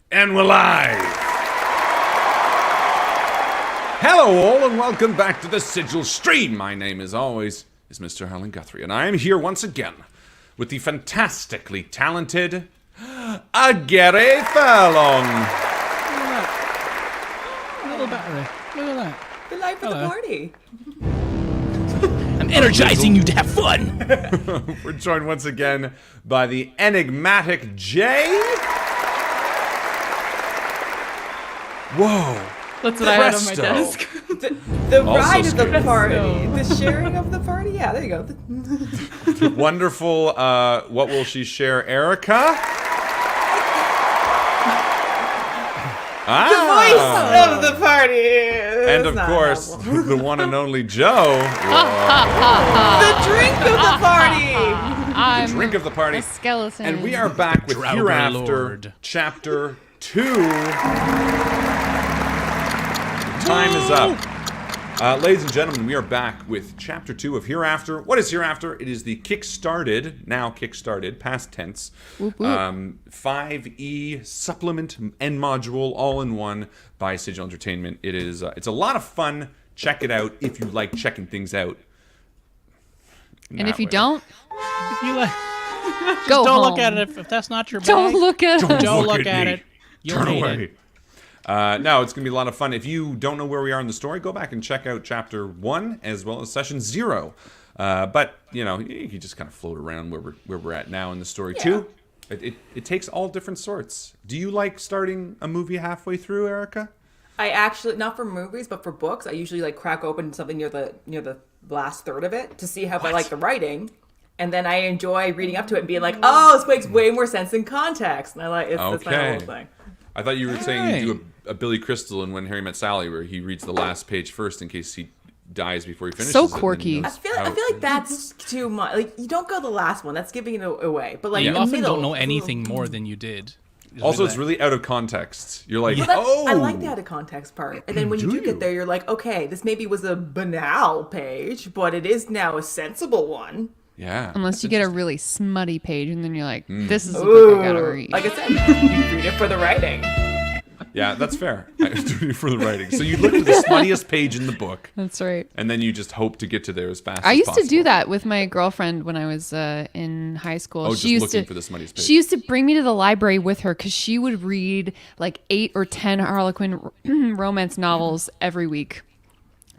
And we're live! Hello all and welcome back to the Sigil stream. My name, as always, is Mr. Harlan Guthrie, and I am here once again with the fantastically talented Gary Furlong. A little battery. Look at that. The life of the party. I'm energizing you to have fun. We're joined once again by the enigmatic Jay. Whoa. That's what I had on my desk. The ride of the scary. party. The sharing of the party. Yeah, there you go. The wonderful, what will she share, Erica? The voice of the party. And of course, the one and only Joe. The drink of the party. I'm Drink of the party. a skeleton. And we are back with Drowger Hereafter, Lord. Chapter 2. Time is up. Ladies and gentlemen, we are back with Chapter 2 of Hereafter. What is Hereafter? It is the kickstarted, past tense, 5e supplement end module, all in one, by Sigil Entertainment. It is, it's a lot of fun. Check it out if you like checking things out. And if you don't, If you just go don't home. look at it if that's not your bag. Don't look at it. Don't look at me. it. You'll Turn hate away. it. No, it's going to be a lot of fun. If you don't know where we are in the story, go back and check out Chapter 1 as well as Session 0. But, you know, you can just kind of float around where we're at now in the story, too. It takes all different sorts. Do you like starting a movie halfway through, Erica? I actually, not for movies, but for books, I usually like crack open something near the last third of it to see how I like the writing. And then I enjoy reading up to it and being like, oh, this makes way more sense in context. And I like, that's my whole thing. I thought you were saying you do a Billy Crystal in When Harry Met Sally, where he reads the last page first in case he dies before he finishes. So it, and quirky. knows I feel how- like that's too much. Like, you don't go the last one. That's giving it away. But like, You the often middle, don't know anything more than you did. Also, it's really out of context. You're like, Well, oh, I like the out of context part. And then when you Do do get you? there, you're like, okay, this maybe was a banal page, but it is now a sensible one. yeah. Unless you get a really smutty page, and then you're like, Hmm. this is a book I gotta read. Like I said, you read it for the writing. Yeah, that's fair. I was doing it for the writing. So you look for the smuttiest page in the book, That's right. and then you just hope to get to there as fast I as used possible. to do that with my girlfriend when I was in high school. Oh, just she used looking to, for the smuttiest page. She used to bring me to the library with her because she would read like 8 or 10 Harlequin romance novels every week.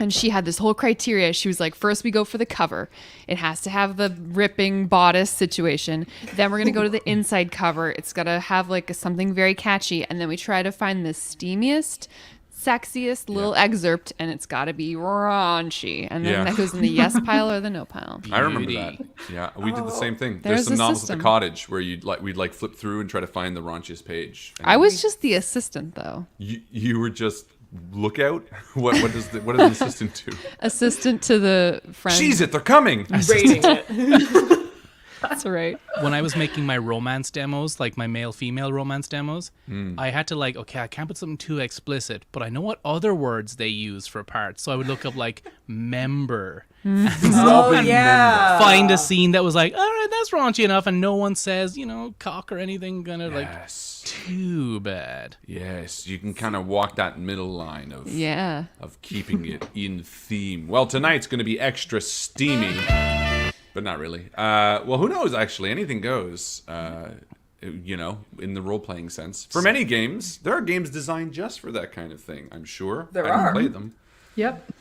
And she had this whole criteria. She was like, first we go for the cover. It has to have the ripping bodice situation. Then we're going to go to the inside cover. It's got to have like something very catchy. And then we try to find the steamiest, sexiest little excerpt. And it's got to be raunchy. And then that goes in the yes pile or the no pile. I remember Beauty. that. Yeah, we did the same thing. There's There's some a novels system. at the cottage where we'd like flip through and try to find the raunchiest page. And I was just the assistant, though. you were just lookout. What does an assistant do? Assistant to the friend. Cheese it, they're coming. Rating it. That's right. When I was making my romance demos, like my male-female romance demos, Hmm. I had to like, okay, I can't put something too explicit, but I know what other words they use for parts. So I would look up like member. Oh, yeah. Find a scene that was like, all right, that's raunchy enough, and no one says, cock or anything, kind of like, Yes. too bad. Yes, you can kind of walk that middle line of Yeah. of keeping it in theme. Well, tonight's going to be extra steamy, but not really. Well, who knows? Actually, anything goes. you know, in the role-playing sense. For many games, there are games designed just for that kind of thing, I'm sure. There I don't are. play them. Yep.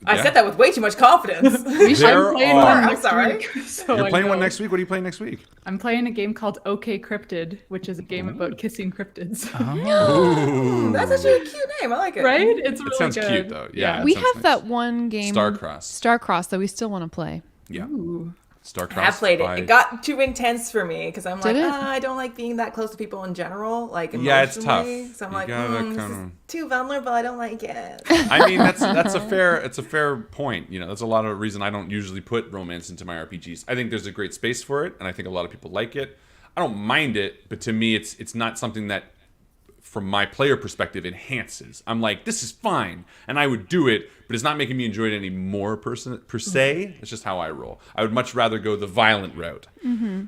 I Yeah. said that with way too much confidence. There I'm playing are. one I'm next sorry. week. So You're I playing one know. next week? What are you playing next week? I'm playing a game called OK Cryptid, which is a game about kissing cryptids. Ooh. That's actually a cute name. I like it. Right? It's really It sounds good. cute, though. Yeah. We sounds have nice. that one game, Starcross, that we still want to play. Yeah. Ooh. Starcross. I have played it. by- It got too intense for me because I'm like, Did it? I don't like being that close to people in general. Like, Yeah, it's emotionally. tough. So I'm You like, gotta this is kinda- too vulnerable. I don't like it. I mean, it's a fair point. You know, that's a lot of reason I don't usually put romance into my RPGs. I think there's a great space for it, and I think a lot of people like it. I don't mind it, but to me, it's not something that, from my player perspective, enhances. I'm like, this is fine, and I would do it, but it's not making me enjoy it any more per se. It's just how I roll. I would much rather go the violent route.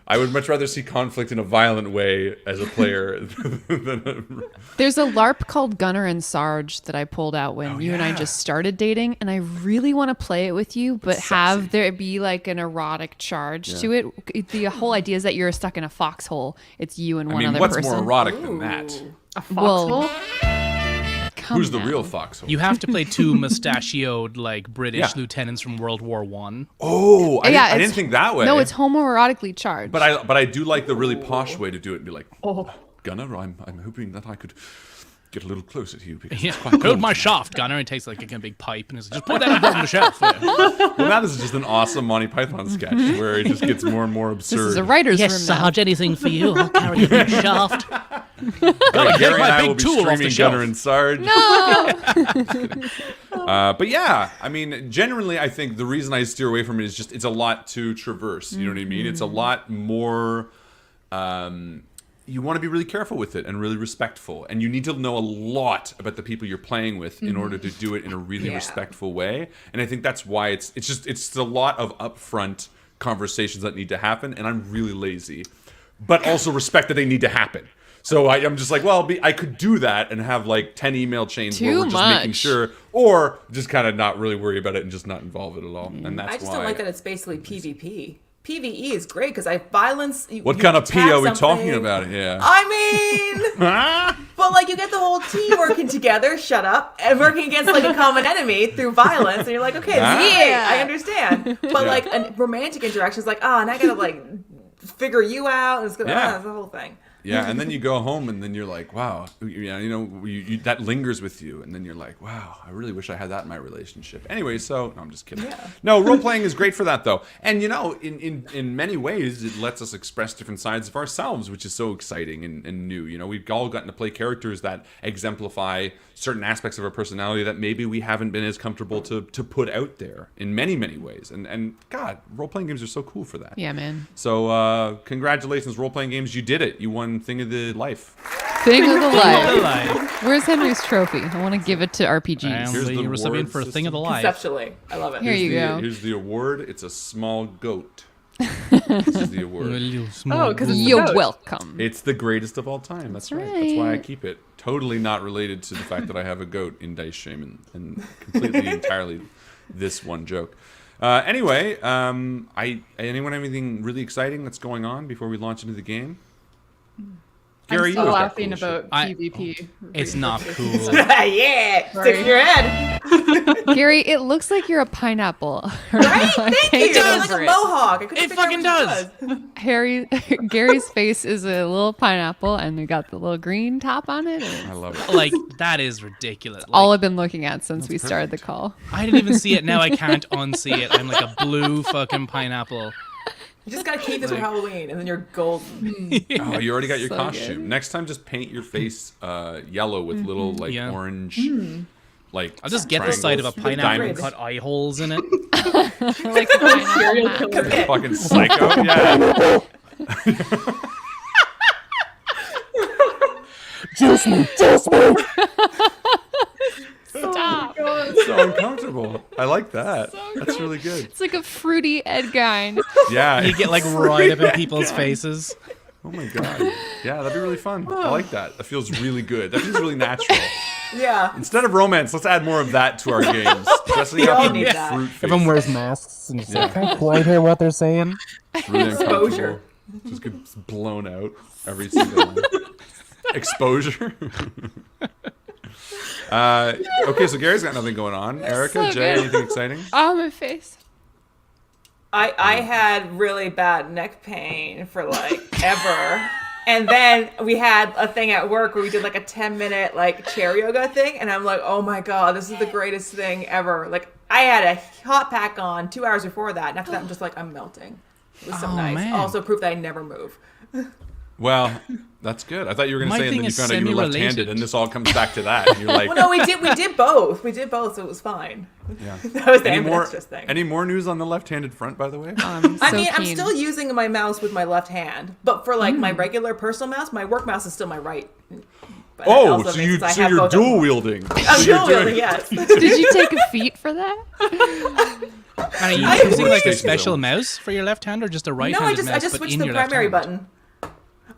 I would much rather see conflict in a violent way as a player than There's a LARP called Gunner and Sarge that I pulled out when you and I yeah. just started dating, and I really want to play it with you, but have there be like an erotic charge to it. The whole idea is that you're stuck in a foxhole. It's you and I one mean, other what's person. more erotic than that? A Well, foxhole? Who's the now. real foxhole? You have to play two mustachioed like British Yeah. lieutenants from World War One. Oh, I Yeah, didn't it's- think that way. No, it's homoerotically charged. But I do like the really posh way to do it and be like, Gunnar, I'm hoping that I could get a little closer to you because Yeah, it's quite hold cold. my shaft, Gunner. And takes like a big pipe and is like, just put that up on the shelf. Yeah. Well, that is just an awesome Monty Python sketch where it just gets more and more absurd. this is a writer's room now. anything for you. I'll carry a big shaft. Gary and my I big will be tool off the streaming shelf. Gunnar and Sarge. No. But yeah, I mean, generally, I think the reason I steer away from it is just it's a lot to traverse. You know what I mean? It's a lot more. You want to be really careful with it and really respectful, and you need to know a lot about the people you're playing with in order to do it in a really Yeah. respectful way. And I think that's why it's a lot of upfront conversations that need to happen. And I'm really lazy, but also respect that they need to happen. So I'm just like, well, I could do that and have like 10 email chains where Too we're just making much. sure, or just kind of not really worry about it and just not involve it at all. And that's I just why. don't like that it's basically PvP. PvE is great because I violence. What kind of P attack are we talking something. about here? I mean, but like you get the whole team working together, shut up, and working against like a common enemy through violence, and you're like, okay, Ah. this is great, I understand. But Yeah. like a romantic interaction is like, oh, and I gotta like figure you out. It's gonna, Yeah. it's the whole thing. Yeah, and then you go home, and then you're like, wow, that lingers with you, and then you're like, wow, I really wish I had that in my relationship. Anyway, so no, I'm just kidding. Yeah. No, role playing is great for that though, and in many ways, it lets us express different sides of ourselves, which is so exciting and new. You know, we've all gotten to play characters that exemplify certain aspects of our personality that maybe we haven't been as comfortable to put out there in many ways. And God, role playing games are so cool for that. Yeah, man. So congratulations, role playing games, you did it. You won Thing of the Life. Thing of the life. Life. Where's Henry's trophy? I want to give it to RPGs. Here's the the recipient award for a thing of the system. life. Conceptually, I love it. Here you go. Here's the award. It's a small goat. This is the award. Oh, because it's the You're goat. welcome. It's the greatest of all time. That's right. That's why I keep it. Totally not related to the fact that I have a goat in Dice Shame and completely entirely this one joke. Anyway, anyone have anything really exciting that's going on before we launch into the game? Gary, I'm you still always got laughing cool shit. about PvP. It's not cool. Yeah, stick in your head. Gary, it looks like you're a pineapple. Right? Thank you. Can't get It's like over a it. mohawk. I couldn't It figure out fucking what does. Harry, Gary's face is a little pineapple, and we got the little green top on it. and I It's love it. Like that is ridiculous. Like, all I've been looking at since we started the call. I didn't even see it. Now I can't unsee it. I'm like a blue fucking pineapple. You just gotta keep this for Halloween, and then you're golden. Oh, you already got your So costume. good. Next time, just paint your face yellow with little like Yeah. orange, like. I'll just get the side of a triangles, pineapple and diamonds. cut eye holes in it. Like a pineapple Serial hat. killer. Fucking psycho. Yeah. Stop. So uncomfortable. I like that. That's really good. It's like a fruity Ed Gein. Yeah. You get like right up in people's faces. Oh my god. Yeah, that'd be really fun. I like that. That feels really good. That feels really natural. Yeah. Instead of romance, let's add more of that to our games. Dressing up all in need that. fruit face. Everyone wears masks and it's like, can't quite hear what they're saying. It's really Exposure. uncomfortable. Just gets blown out every single one. Exposure. Okay, so Gary's got nothing going on. Erica, so Jay, good. anything exciting? Oh, my face. I had really bad neck pain for like ever. And then we had a thing at work where we did like a 10-minute like chair yoga thing. And I'm like, oh my God, this is the greatest thing ever. Like I had a hot pack on 2 hours before that. And after that, I'm just like, I'm melting. It was so nice. man. Also proof that I never move. Well, that's good. I thought you were going to My say, and thing then you is found out you were left-handed, semi-related. and this all comes back to that. And you're like, Well, no, we did both. We did both, so it was fine. yeah. That was the Any more, ambidextrous thing. any more news on the left-handed front, by the way? I'm I'm still using my mouse with my left hand, but for like my regular personal mouse, my work mouse is still my right. But that Oh, also so means I you're have both of dual them. wielding. I'm dual wielding, yes. Did you take a feat for that? Are you I using like a wish. special mouse for your left hand or just a No, right-handed I mouse just but switched in the your left primary hand? button.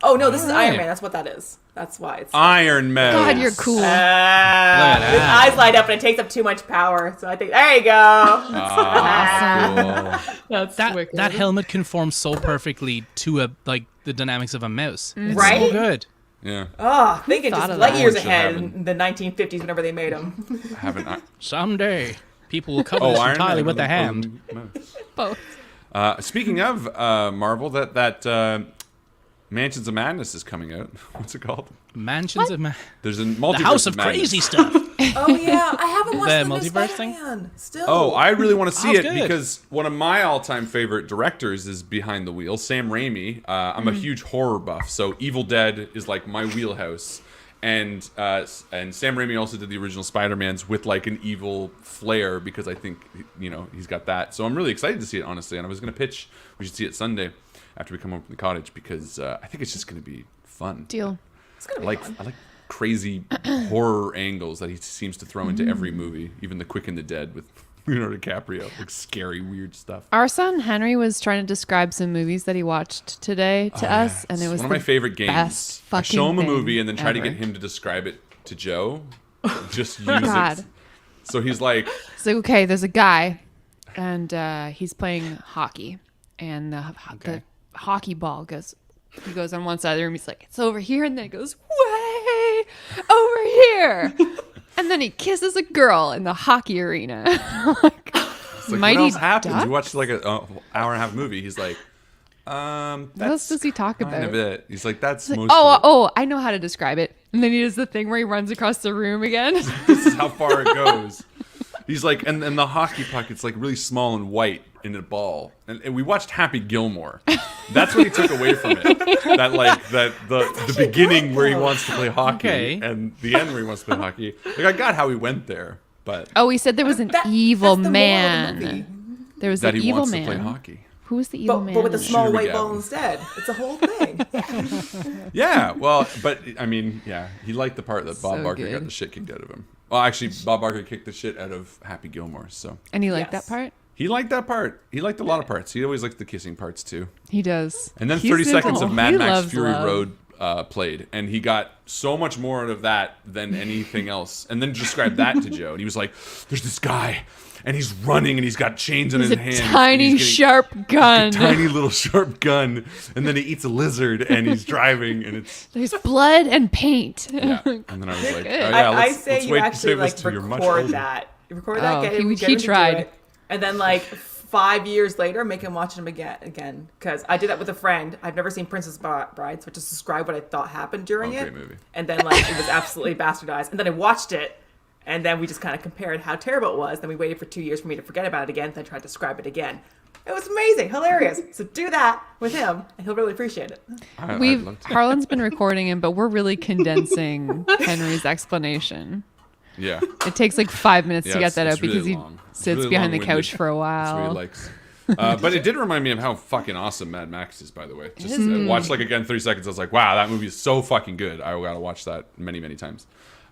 Oh no, this is Alright. Iron Man. That's what that is. That's why it's. Iron Man. God, you're cool. Look at His that. eyes light up and it takes up too much power. So I think there you go. Ah, cool. That's That wicked. that helmet conforms so perfectly to like the dynamics of a mouse. It's Right? so good. Yeah, Oh, thinking thought just of light that? years Should ahead happen. in the 1950s whenever they made them. I haven't. Someday people will cover Oh, this Iron entirely Man with their oh, hand. mouse. Both. Speaking of Marvel, that Mansions of Madness is coming out. What's it called? Mansions of There's a the multiverse House of Madness. Crazy Stuff. Oh yeah, I haven't watched The the, new multiverse thing? Spider-Man. Still. Oh, I really want to see Oh, it good. because one of my all-time favorite directors is behind the wheel, Sam Raimi. I'm a huge horror buff, so Evil Dead is like my wheelhouse. And Sam Raimi also did the original Spider-Mans with like an evil flair because I think he's got that. So I'm really excited to see it, honestly. And I was going to pitch we should see it Sunday after we come home from the cottage because I think it's just going to be fun. Deal. It's gonna I be like fun. crazy horror angles that he seems to throw into every movie, even The Quick and the Dead with Leonardo DiCaprio, like scary, weird stuff. Our son Henry was trying to describe some movies that he watched today to us, and it It's was one of the my favorite games. best I show him a fucking movie and then try to ever. get him to describe it to Joe. Just use God. it. So he's like, It's like, okay, there's a guy, and he's playing hockey, and the hockey ball goes. He goes on one side of the room. He's like, it's over here, and then it goes way over here, and then he kisses a girl in the hockey arena. Like, it's like Mighty what else happens? Ducks? You watch like an hour and a half movie. He's like, what that's else does he talk kind about? of it. He's like, that's Like, most of it. oh, I know how to describe it. And then he does the thing where he runs across the room again. This is how far it goes. He's like, and the hockey puck, it's like really small and white in a ball. And we watched Happy Gilmore. That's what he took away from it. That like the beginning where he wants to play hockey Okay. and the end where he wants to play hockey. Like I got how he went there, but Oh, he said there was an evil that's the moral of the movie. man. There was that an he evil wants man. to play hockey. Who was the evil But, man? but with a in it? small Shooter white Gavin. ball instead. It's a whole thing. Yeah, well, but I mean, yeah, he liked the part that Bob So Barker got good. the shit kicked out of him. Well, actually, Bob Barker kicked the shit out of Happy Gilmore, so And he liked Yes. that part? he liked that part. He liked a lot of parts. He always liked the kissing parts too. He does. And then He's 30 seconds simple. of Mad He Max loves Fury love. Road played, and he got so much more out of that than anything else. And then described that to Joe, and he was like, "There's this guy, and he's running, and he's got chains in He's his a hands, and tiny, he's getting sharp gun. tiny little sharp gun, and then he eats a lizard, and he's driving, and it's There's blood and paint. yeah." And then I was like, "Oh good. yeah, I let's say you wait to actually save this like till you're much record older." that. You record that, Oh, get he- him, he get him to do tried. it, and then like 5 years later, make him watch him again. Because I did that with a friend. I've never seen Princess Bride, so I just described what I thought happened during Oh, it. great movie. And then like it was absolutely bastardized. And then I watched it, and then we just kind of compared how terrible it was. Then we waited for 2 years for me to forget about it again. Then tried to describe it again. It was amazing, hilarious. So do that with him, and he'll really appreciate it. I'd We've love to. Harlan's been recording him, but we're really condensing Henry's explanation. Yeah. It takes like 5 minutes to Yeah, get that it's out because really he long. It's sits really behind the long-winded. couch for a That's what he while. likes. But it did remind me of how fucking awesome Mad Max is, by the way. Just watch like again 30 seconds. I was like, wow, that movie is so fucking good. I gotta watch that many, many times.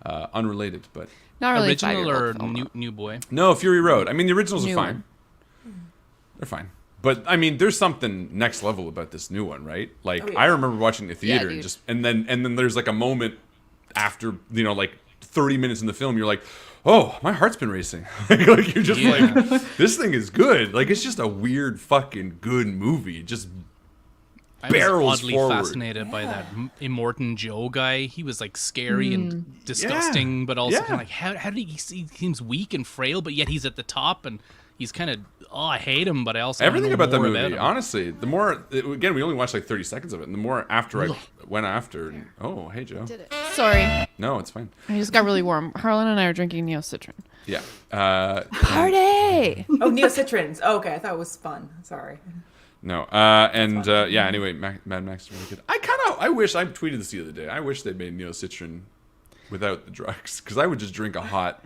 Unrelated, but Not really a Original or 5-year-old film, though. new boy? no, Fury Road. I mean, the originals New are fine. They're fine. But I mean, there's something next level about this new one, right? Like Oh, yeah. I remember watching the theater and dude. just and then there's like a moment after like 30 minutes in the film, you're like, oh, my heart's been racing. Like you're just like, this thing is good. Like it's just a weird fucking good movie. Just barrels oddly forward. fascinated by that Immortan Joe guy. He was like scary and disgusting, but also kind of like how did he seems weak and frail, but yet he's at the top and he's kind of I hate him, but I also Everything know about the more movie, him. honestly, the more again, we only watched like 30 seconds of it, and the more after I went after, oh hey Joe, Sorry, no, it's fine. I just got really warm. Harlan and I are drinking Neocitrin. Yeah, Party! Oh, Neocitrins. Oh, okay, I thought it was fun. Sorry. no, yeah. Anyway, Mad Max is really good. I wish I tweeted this the other day. I wish they made Neocitrin without the drugs, because I would just drink a hot.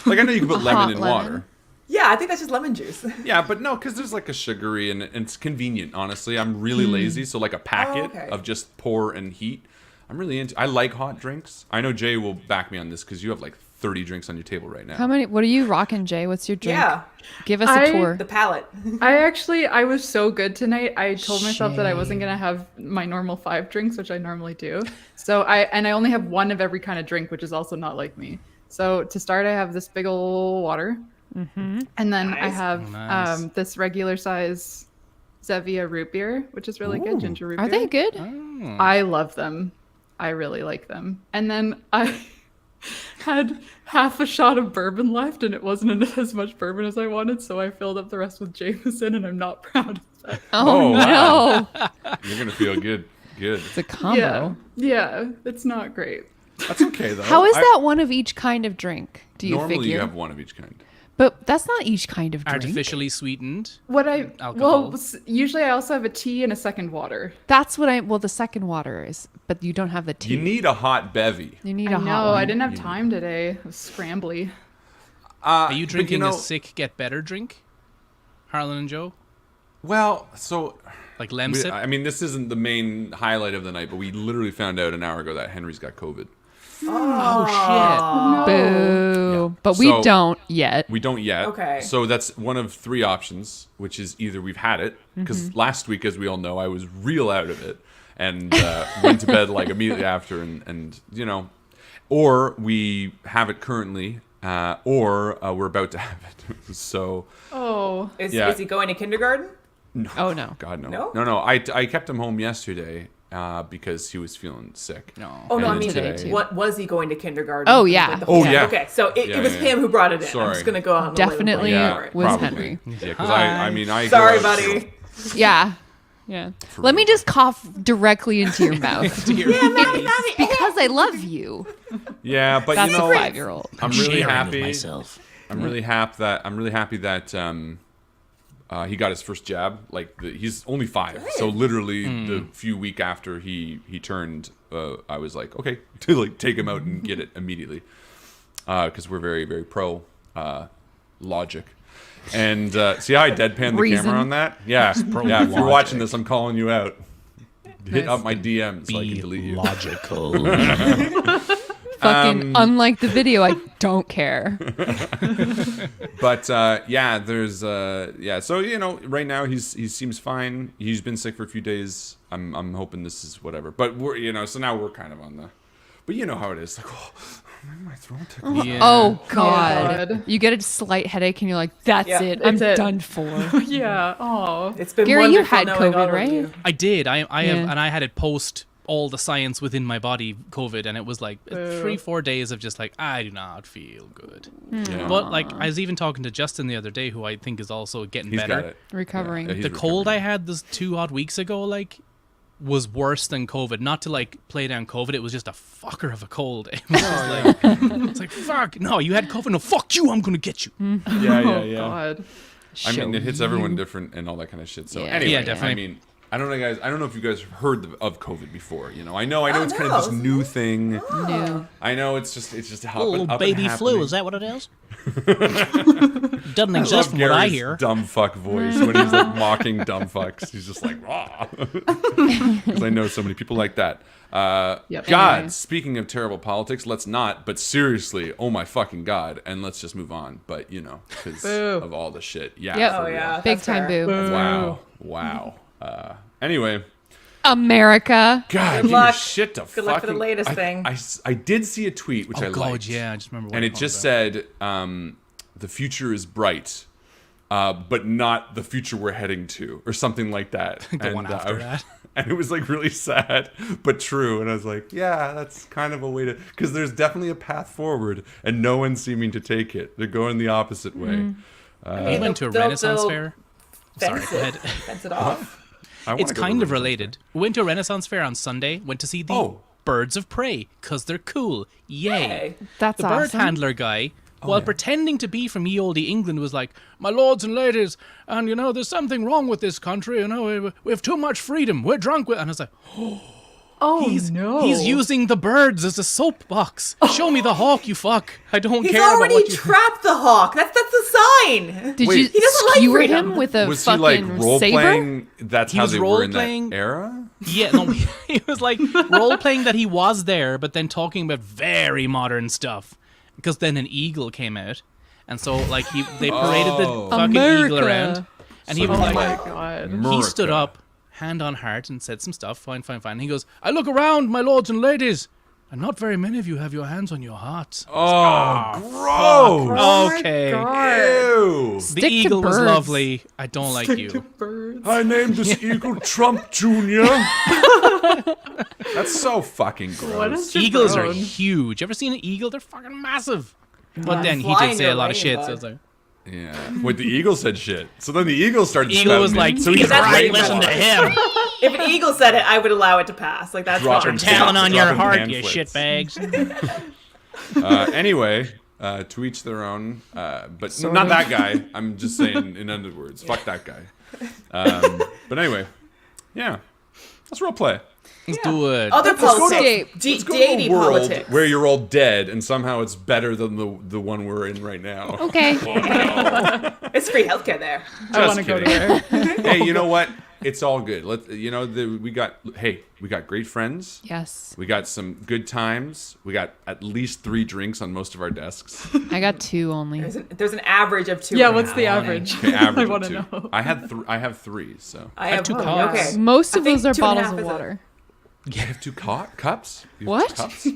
Like I know you can put lemon in water. Yeah, I think that's just lemon juice. Yeah, but no, because there's like a sugary and it's convenient. Honestly, I'm really lazy, so like a packet of just pour and heat. I'm really into. I like hot drinks. I know Jay will back me on this because you have like 30 drinks on your table right now. How many? What are you rocking, Jay? What's your drink? Yeah, Give us a tour. the palate. I was so good tonight. I told myself that I wasn't gonna have my normal 5 drinks, which I normally do. So I only have one of every kind of drink, which is also not like me. So to start, I have this big ol' water, and then I have this regular size Zevia root beer, which is really good. Ginger root beer. Are they good? I love them. I really like them. And then I had half a shot of bourbon left, and it wasn't as much bourbon as I wanted, so I filled up the rest with Jameson, and I'm not proud of that. Oh, wow. no! You're gonna feel good. Good. It's a combo. Yeah, it's not great. That's okay though. How is that one of each kind of drink? Do you Normally figure? you have one of each kind. But that's not each kind of drink. Artificially sweetened. Well, usually I also have a tea and a second water. That's what well, the second water is, but you don't have the tea. You need a hot bevy. You need I a hot know, one. I didn't have time today. I was scrambly. Are you drinking a sick get better drink, Harlan and Joe? Well, so Like Lemsip? I mean, this isn't the main highlight of the night, but we literally found out an hour ago that Henry's got COVID. Oh, shit. Boo! Yeah. But we So- don't yet. We don't yet. Okay. So that's one of 3 options, which is either we've had it, because last week, as we all know, I was real out of it and went to bed like immediately after, and you know, or we have it currently, or we're about to have it. So Oh. Is he going to kindergarten? no. Oh no! God no. No? No. I kept him home yesterday because he was feeling sick. No. Oh no, And I mean, today, too. what was he going to kindergarten? Oh, yeah. Like the whole Oh, time? yeah. Okay, so it was Yeah. him who brought it in. Sorry. I'm just gonna go out. On Definitely A limb Yeah, for it. was probably. Henry. Yeah, because I mean, I Sorry, go out, buddy. Yeah, yeah. Let me just cough directly into your mouth Dear. because I love you. Yeah, but That's you know, a 5-year-old. I'm really Sharing with happy. myself. I'm really happy that he got his first jab. Like he's only 5, so literally the few week after he turned, I was like, okay, to like take him out and get it immediately, because we're very very pro logic. And see how I deadpan the Reason. camera on that? Yeah, yeah. If you're logic. watching this, I'm calling you out. Hit Nice. up my DM so I can Be delete you. logical. Fucking unlike the video, I don't care. But yeah, there's yeah. So you know, right now he seems fine. He's been sick for a few days. I'm hoping this is whatever. But we're so now we're kind of on the. But you know how it is. Like, oh, my throat tickles. Yeah. Oh God. God. You get a slight headache and you're like, "That's Yeah, it. I'm that's it. done for." Yeah. Oh. It's been Gary, you wonderful had knowing COVID, all of right? you. I did. I have, Yeah. and I had it post all the science within my body, COVID, and it was like 3-4 days of just like I do not feel good. Yeah. But like I was even talking to Justin the other day, who I think is also getting He's better. got it. Recovering. Yeah, he's The cold recovering. I had those 2 odd weeks ago, like, was worse than COVID. Not to like play down COVID, it was just a fucker of a cold. It was just like, it's like fuck. No, you had COVID. No, fuck you. I'm gonna get you. Yeah, Oh yeah. God. I mean, Show it hits everyone different and all that kind of shit. So Yeah. anyway, Yeah, definitely. I mean, I don't know, guys. I don't know if you guys have heard of COVID before. You know, I know it's kind no. of this new thing. New. I know it's just Little up and baby flu, happening. is that what it is? Doesn't I exist love from what I Gary's hear. dumb fuck voice when he's like mocking dumb fucks. He's just like, raw. Because I know so many people like that. Yep. God, Anyway. speaking of terrible politics, let's not, but seriously, oh my fucking God. And let's just move on. But, you know, because Boo. of all the shit. Yeah. Yep. for Oh real. yeah, Big that's time fair. boo. Wow. Wow. Anyway, America. God, Good give your luck. shit to Good luck for the fucking- latest thing. I did see a tweet, which I Oh god, liked. yeah. I just remember. What And it it just was said, the future is bright, but not the future we're heading to, or something like that. about. The and, one after that. And it was like really sad, but true. And I was like, yeah, that's kind of a way to, because there's definitely a path forward, and no one's seeming to take it. They're going the opposite way. We went to a Renaissance fair. Sorry, go ahead. Fence it off. go It's to kind of Renaissance related. We went to a Renaissance fair on Sunday. Went to see the birds of prey because they're cool. Yay! Hey. That's The bird awesome. handler guy, while pretending to be from ye olde England, was like, "My lords and ladies, and there's something wrong with this country. We have too much freedom. We're drunk." And I was like, Oh He's no! using the birds as a soapbox. Show me the hawk, you fuck. I don't He's care about already what you. trapped the hawk. That's the sign. Did Wait. you He doesn't like skewer freedom. him with a Was he like fucking role saber? playing? That's He how was they were in role-playing- that era. Yeah, no, he was like role playing that he was there, but then talking about very modern stuff. Because then an eagle came out, and so like they paraded the fucking eagle America. around, and he was Oh like, my god! he stood up, hand on heart, and said some stuff. Fine. And he goes, "I look around, my lords and ladies, and not very many of you have your hands on your hearts." Oh, gross! Oh my Okay. God. Ew. The Stick to eagle was birds. lovely. I don't like you. Birds. I named this eagle Trump Jr. That's so fucking gross. What is Eagles are Jabron? huge. Ever seen an eagle? They're fucking massive. But then he Fly did in say your a lot of lane, shit. bud. So I was like, Yeah. Wait, the eagle said shit. So then the eagle started eagle was spouting like, it. so he's he's that's right. pretty Listen to bad. him. If an eagle said it, I would allow it to pass. Like that's Dropping fine. Telling on your Dropping heart, you pamphlets. shitbags. Anyway, to each their own. But not that guy. I'm just saying in other words. Fuck that guy. But anyway, yeah. Let's role play. Let's do it. Other Let's go to- politics. Let's go to Deity a world politics. where you're all dead, and somehow it's better than the one we're in right now. Okay. It's free healthcare there. I want to go there. Hey, you know what? It's all good. We got great friends. Yes. We got some good times. We got at least 3 drinks on most of our desks. I got 2 only. There's an average of 2. Yeah, and a what's half. the average? Okay, average I of want to 2. know. I have 3. So I have 2 2 cups. Okay. Most I of think those are 2.5 bottles of is a- water. you have 2 cups. You have 2 What? cups?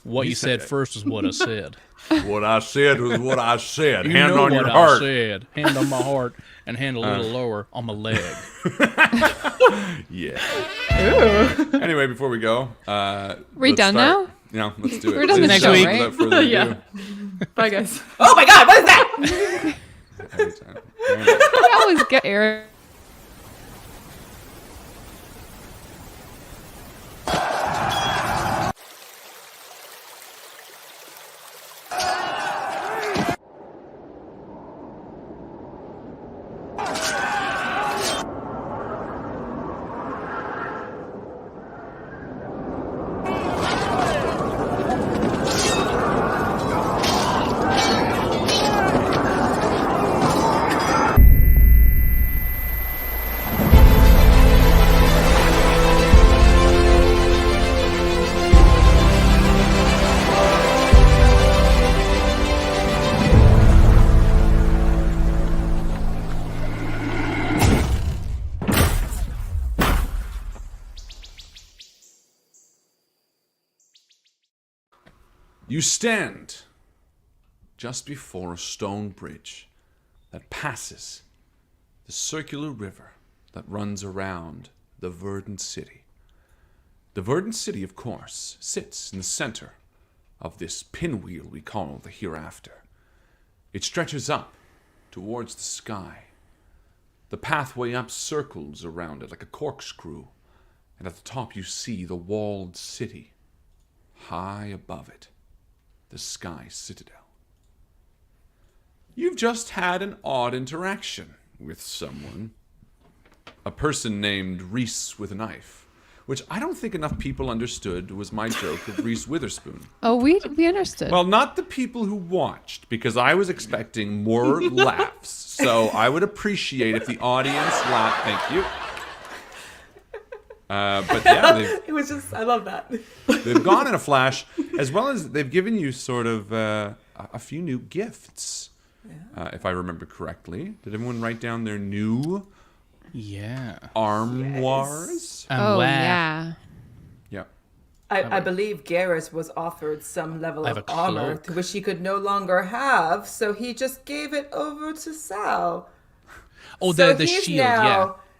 What you said said it. first is what I said. What I said was what I said. You Hand know on what your I heart. said. Hand on my heart and hand a little lower on my leg. Yeah. Ooh. Anyway, before we go, We done now? Yeah, let's do it. We're done the Let's show, do it right? without further ado. Yeah. Bye, guys. Oh my god, what is that? Every time. I always get Eric. You stand just before a stone bridge that passes the circular river that runs around the verdant city. The verdant city, of course, sits in the center of this pinwheel we call the Hereafter. It stretches up towards the sky. The pathway up circles around it like a corkscrew, and at the top you see the walled city. High above it, the sky citadel. You've just had an odd interaction with someone. A person named Reese with a knife, which I don't think enough people understood was my joke of Reese Witherspoon. Oh, we understood. Well, not the people who watched, because I was expecting more laughs. So I would appreciate if the audience laughed. Thank you. But yeah, It was just, I love that. they've gone in a flash, as well as they've given you sort of a few new gifts, if I remember correctly. Did everyone write down their new Yeah. armoires? oh, wow. yeah. Yeah. I believe Garrus was offered some level I have of a armor cloak. which he could no longer have, so he just gave it over to Sal. Oh, So the he's shield, now yeah.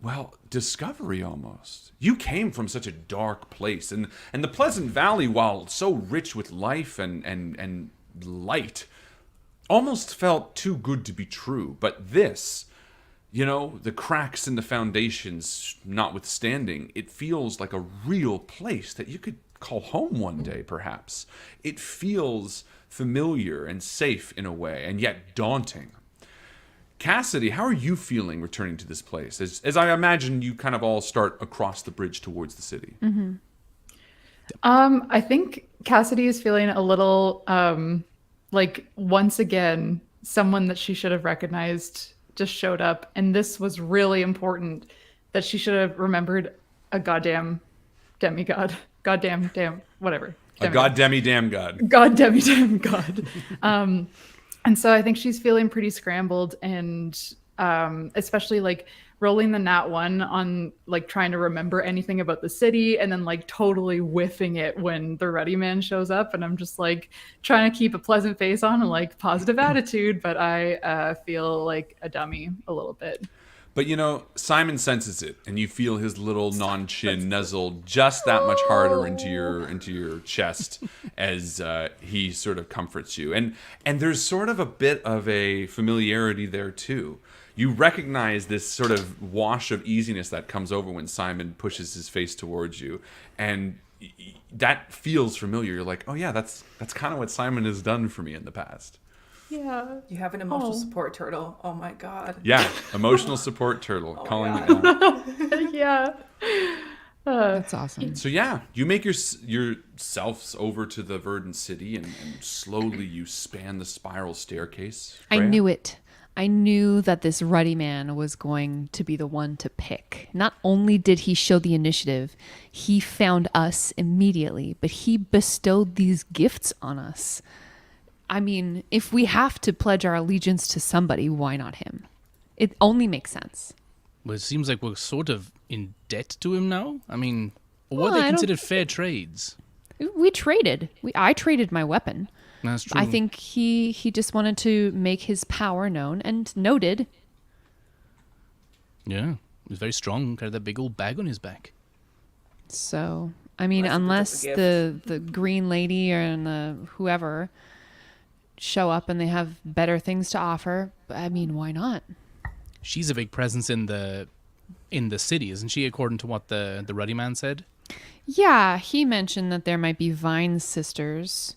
well, discovery almost. You came from such a dark place, and the Pleasant Valley, while so rich with life and light, almost felt too good to be true. But this, the cracks in the foundations notwithstanding, it feels like a real place that you could call home one day, perhaps. It feels familiar and safe in a way, and yet daunting. Cassidy, how are you feeling returning to this place? As I imagine you kind of all start across the bridge towards the city. Mm-hmm. I think Cassidy is feeling a little like once again, someone that she should have recognized just showed up. And this was really important that she should have remembered a goddamn demigod. Goddamn, whatever. Demigod. A goddamn god. Goddamn god. And so I think she's feeling pretty scrambled, and especially like rolling the nat 1 on like trying to remember anything about the city, and then like totally whiffing it when the Ruddy Man shows up. And I'm just like trying to keep a pleasant face on and like positive attitude, but I feel like a dummy a little bit. But Simon senses it, and you feel his little non-chin nuzzle just that much harder into your chest as he sort of comforts you. And there's sort of a bit of a familiarity there too. You recognize this sort of wash of easiness that comes over when Simon pushes his face towards you, and that feels familiar. You're like, oh yeah, that's kind of what Simon has done for me in the past. Yeah. You have an emotional support turtle. Oh my god. Yeah, emotional support turtle. Calling it out. Yeah. That's awesome. So yeah, you make yourselves over to the Verdant City, and slowly you span the spiral staircase. I Freya? knew it. I knew that this Ruddy Man was going to be the one to pick. Not only did he show the initiative, he found us immediately, but he bestowed these gifts on us. I mean, if we have to pledge our allegiance to somebody, why not him? It only makes sense. Well, it seems like we're sort of in debt to him now. I mean, what Well, are they I don't- considered fair trades? We traded. I traded my weapon. That's true. I think he just wanted to make his power known, and noted. Yeah, he was very strong. Carried that big old bag on his back. So, I mean, Well, unless that's a the green lady and the whoever show up and they have better things to offer, I mean, why not? She's a big presence in the city, isn't she? According to what the Ruddy Man said. Yeah, he mentioned that there might be Vine sisters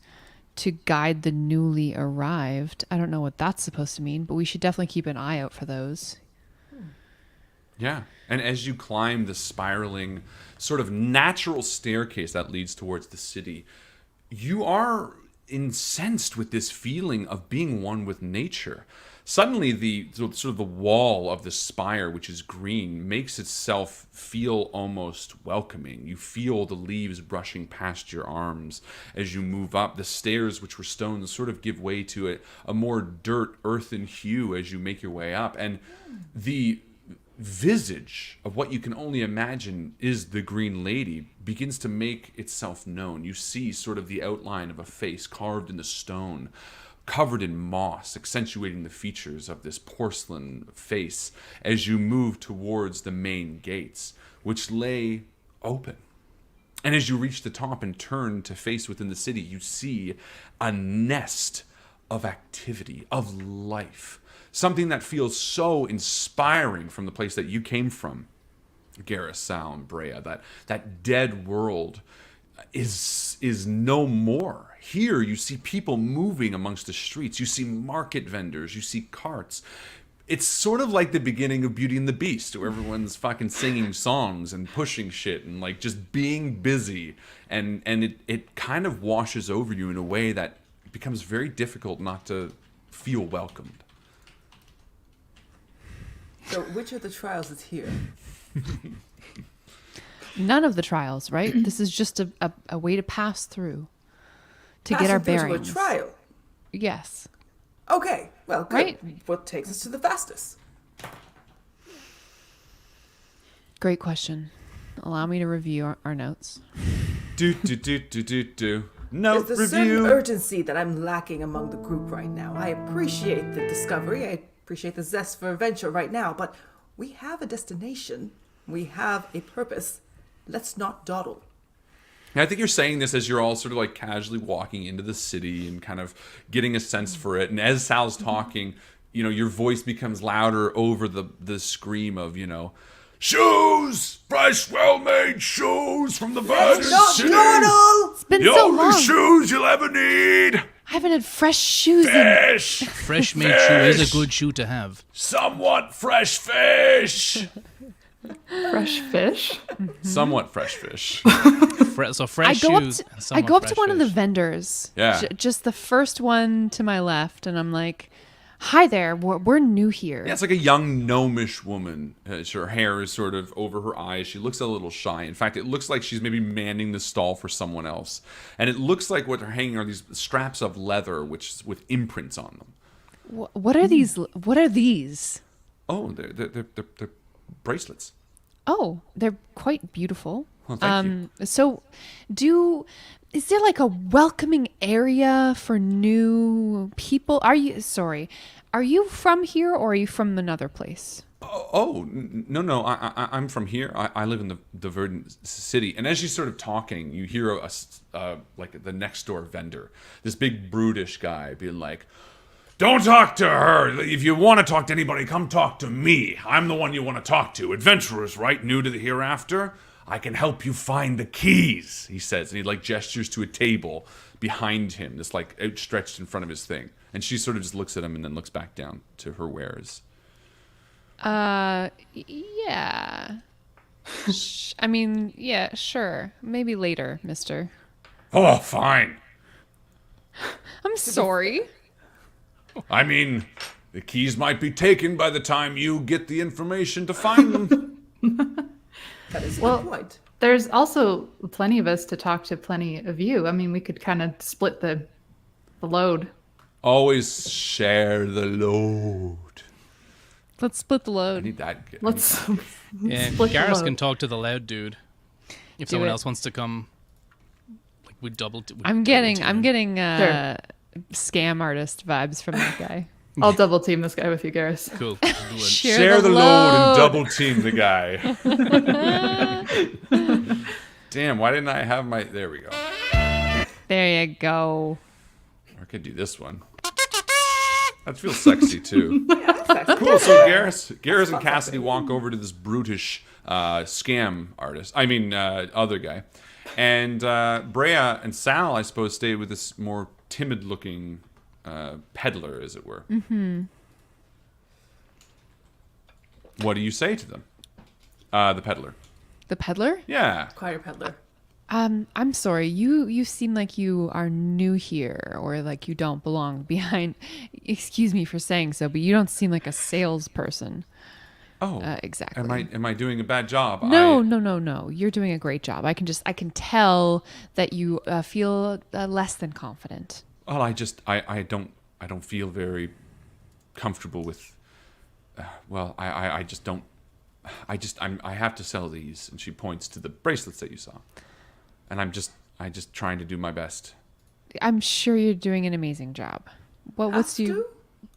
to guide the newly arrived. I don't know what that's supposed to mean, but we should definitely keep an eye out for those. Yeah. And as you climb the spiraling sort of natural staircase that leads towards the city, you are incensed with this feeling of being one with nature. Suddenly, the sort of the wall of the spire, which is green, makes itself feel almost welcoming. You feel the leaves brushing past your arms as you move up. The stairs, which were stone, sort of give way to a more dirt, earthen hue as you make your way up. And the visage of what you can only imagine is the Green Lady begins to make itself known. You see sort of the outline of a face carved in the stone, covered in moss, accentuating the features of this porcelain face as you move towards the main gates, which lay open. And as you reach the top and turn to face within the city, you see a nest of activity, of life. Something that feels so inspiring from the place that you came from, Garrison and Brea. That dead world is no more. Here you see people moving amongst the streets. You see market vendors. You see carts. It's sort of like the beginning of Beauty and the Beast, where everyone's fucking singing songs and pushing shit and like just being busy. And it kind of washes over you in a way that becomes very difficult not to feel welcomed. So which of the trials is here? None of the trials, right? This is just a way to pass through, to get Passing our through to bearings. a trial. Yes. Okay, well, good. Right. What takes us to the fastest? Great question. Allow me to review our notes. Do. Note There's a certain review. urgency that I'm lacking among the group right now. I appreciate the discovery. I appreciate the zest for adventure right now, but we have a destination. We have a purpose. Let's not dawdle. I think you're saying this as you're all sort of like casually walking into the city and kind of getting a sense for it. And as Sal's talking, you know, your voice becomes louder over the scream of, you know, shoes! Fresh, well-made shoes from the Virgin City! It's been The so only long. shoes you'll ever need! I haven't had fresh shoes in Fish! Fresh made shoe is a good shoe to have. Somewhat fresh fish! Fresh fish. Somewhat fresh fish. So I fresh go up shoes. to, and I somewhat go up to fresh one of the fish. vendors. Yeah. Just the first one to my left, and I'm like, "Hi there, we're new here." Yeah, it's like a young gnomish woman. Her hair is sort of over her eyes. She looks a little shy. In fact, it looks like she's maybe manning the stall for someone else. And it looks like what they're hanging are these straps of leather, with imprints on them. What are these? What are these? Oh, they're bracelets. Oh, they're quite beautiful. Well, thank you. So, is there like a welcoming area for new people? Are you from here or are you from another place? No. I'm from here. I live in the Verdant City. And as she's sort of talking, you hear like the next door vendor, this big brutish guy, being like, "Don't talk to her. If you want to talk to anybody, come talk to me. I'm the one you want to talk to. Adventurers, right? New to the Hereafter? I can help you find the keys," he says. And he like gestures to a table behind him, that's like outstretched in front of his thing. And she sort of just looks at him and then looks back down to her wares. Yeah. I mean, yeah, sure. Maybe later, mister. Oh, fine. I'm sorry. I mean, the keys might be taken by the time you get the information to find them. That is a Well, good point. There's also plenty of us to talk to plenty of you. I mean, we could kind of split the load. Always share the load. Let's split the I load. need that. Let's Yeah, split the Garrus load. can talk to the loud dude. If Do someone it. else wants to come, like we double. I'm getting Sure. scam artist vibes from that guy. I'll double team this guy with you, Garrus. Cool. Do it. Share the load and double team the guy. Damn, why didn't I have my... There we go. There you go. I could do this one. That feels sexy, too. Yeah, that's actually Cool, so Garrus and Cassidy walk over to this brutish scam artist. I mean, other guy. And Brea and Sal, I suppose, stay with this more timid-looking peddler, as it were. Mm-hmm. What do you say to them? The peddler. The peddler? Yeah. choir peddler. I'm sorry. You seem like you are new here, or like you don't belong behind. Excuse me for saying so, but you don't seem like a salesperson. Oh, Exactly. Am I doing a bad job? No. You're doing a great job. I can tell that you feel less than confident. Well, I don't feel very comfortable with. I just don't. I have to sell these, and she points to the bracelets that you saw, and I just trying to do my best. I'm sure you're doing an amazing job. What's you?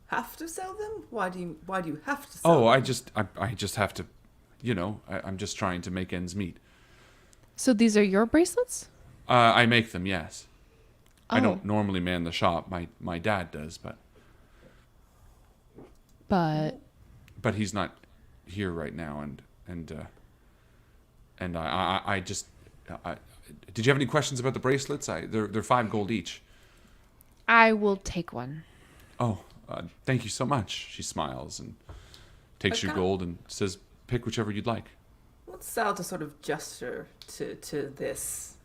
Have to sell them? Why do you have to sell Oh, them? I just have to, I'm just trying to make ends meet. So these are your bracelets? I make them, yes. I Oh. don't normally man the shop. My dad does, but he's not here right now, and I just. Did you have any questions about the bracelets? They're 5 gold each. I will take one. Oh, thank you so much. She smiles and takes your gold and says, "Pick whichever you'd like." Want Sal to sort of gesture to this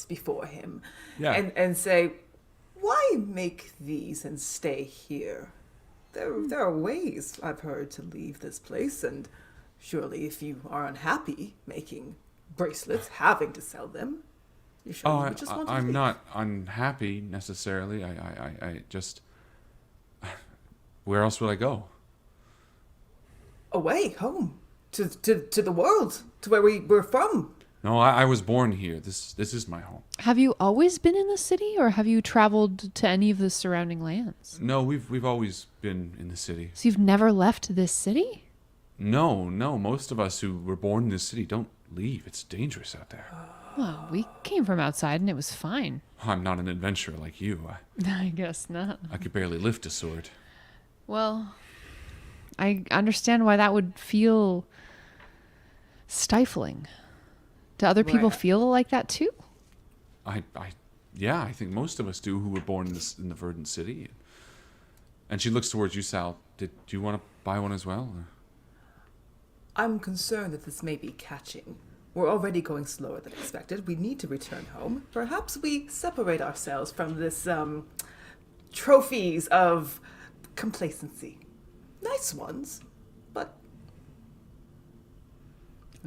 before him, Yeah. and say, "Why make these and stay here? There are ways, I've heard, to leave this place, and surely if you are unhappy making bracelets, having to sell them, you surely would just want to I'm leave." not unhappy necessarily. I just. Where else would I go? Away, home, to the world, to where we're from. No, I was born here. This is my home. Have you always been in the city, or have you traveled to any of the surrounding lands? No, we've always been in the city. So you've never left this city? No. Most of us who were born in this city don't leave. It's dangerous out there. Well, we came from outside and it was fine. I'm not an adventurer like you. I guess not. I could barely lift a sword. Well, I understand why that would feel stifling. Do other people feel like that too? Yeah, I think most of us do who were born in the verdant city. And she looks towards you, Sal. Do you want to buy one as well? Or? I'm concerned that this may be catching. We're already going slower than expected. We need to return home. Perhaps we separate ourselves from this trophies of complacency. Nice ones, but...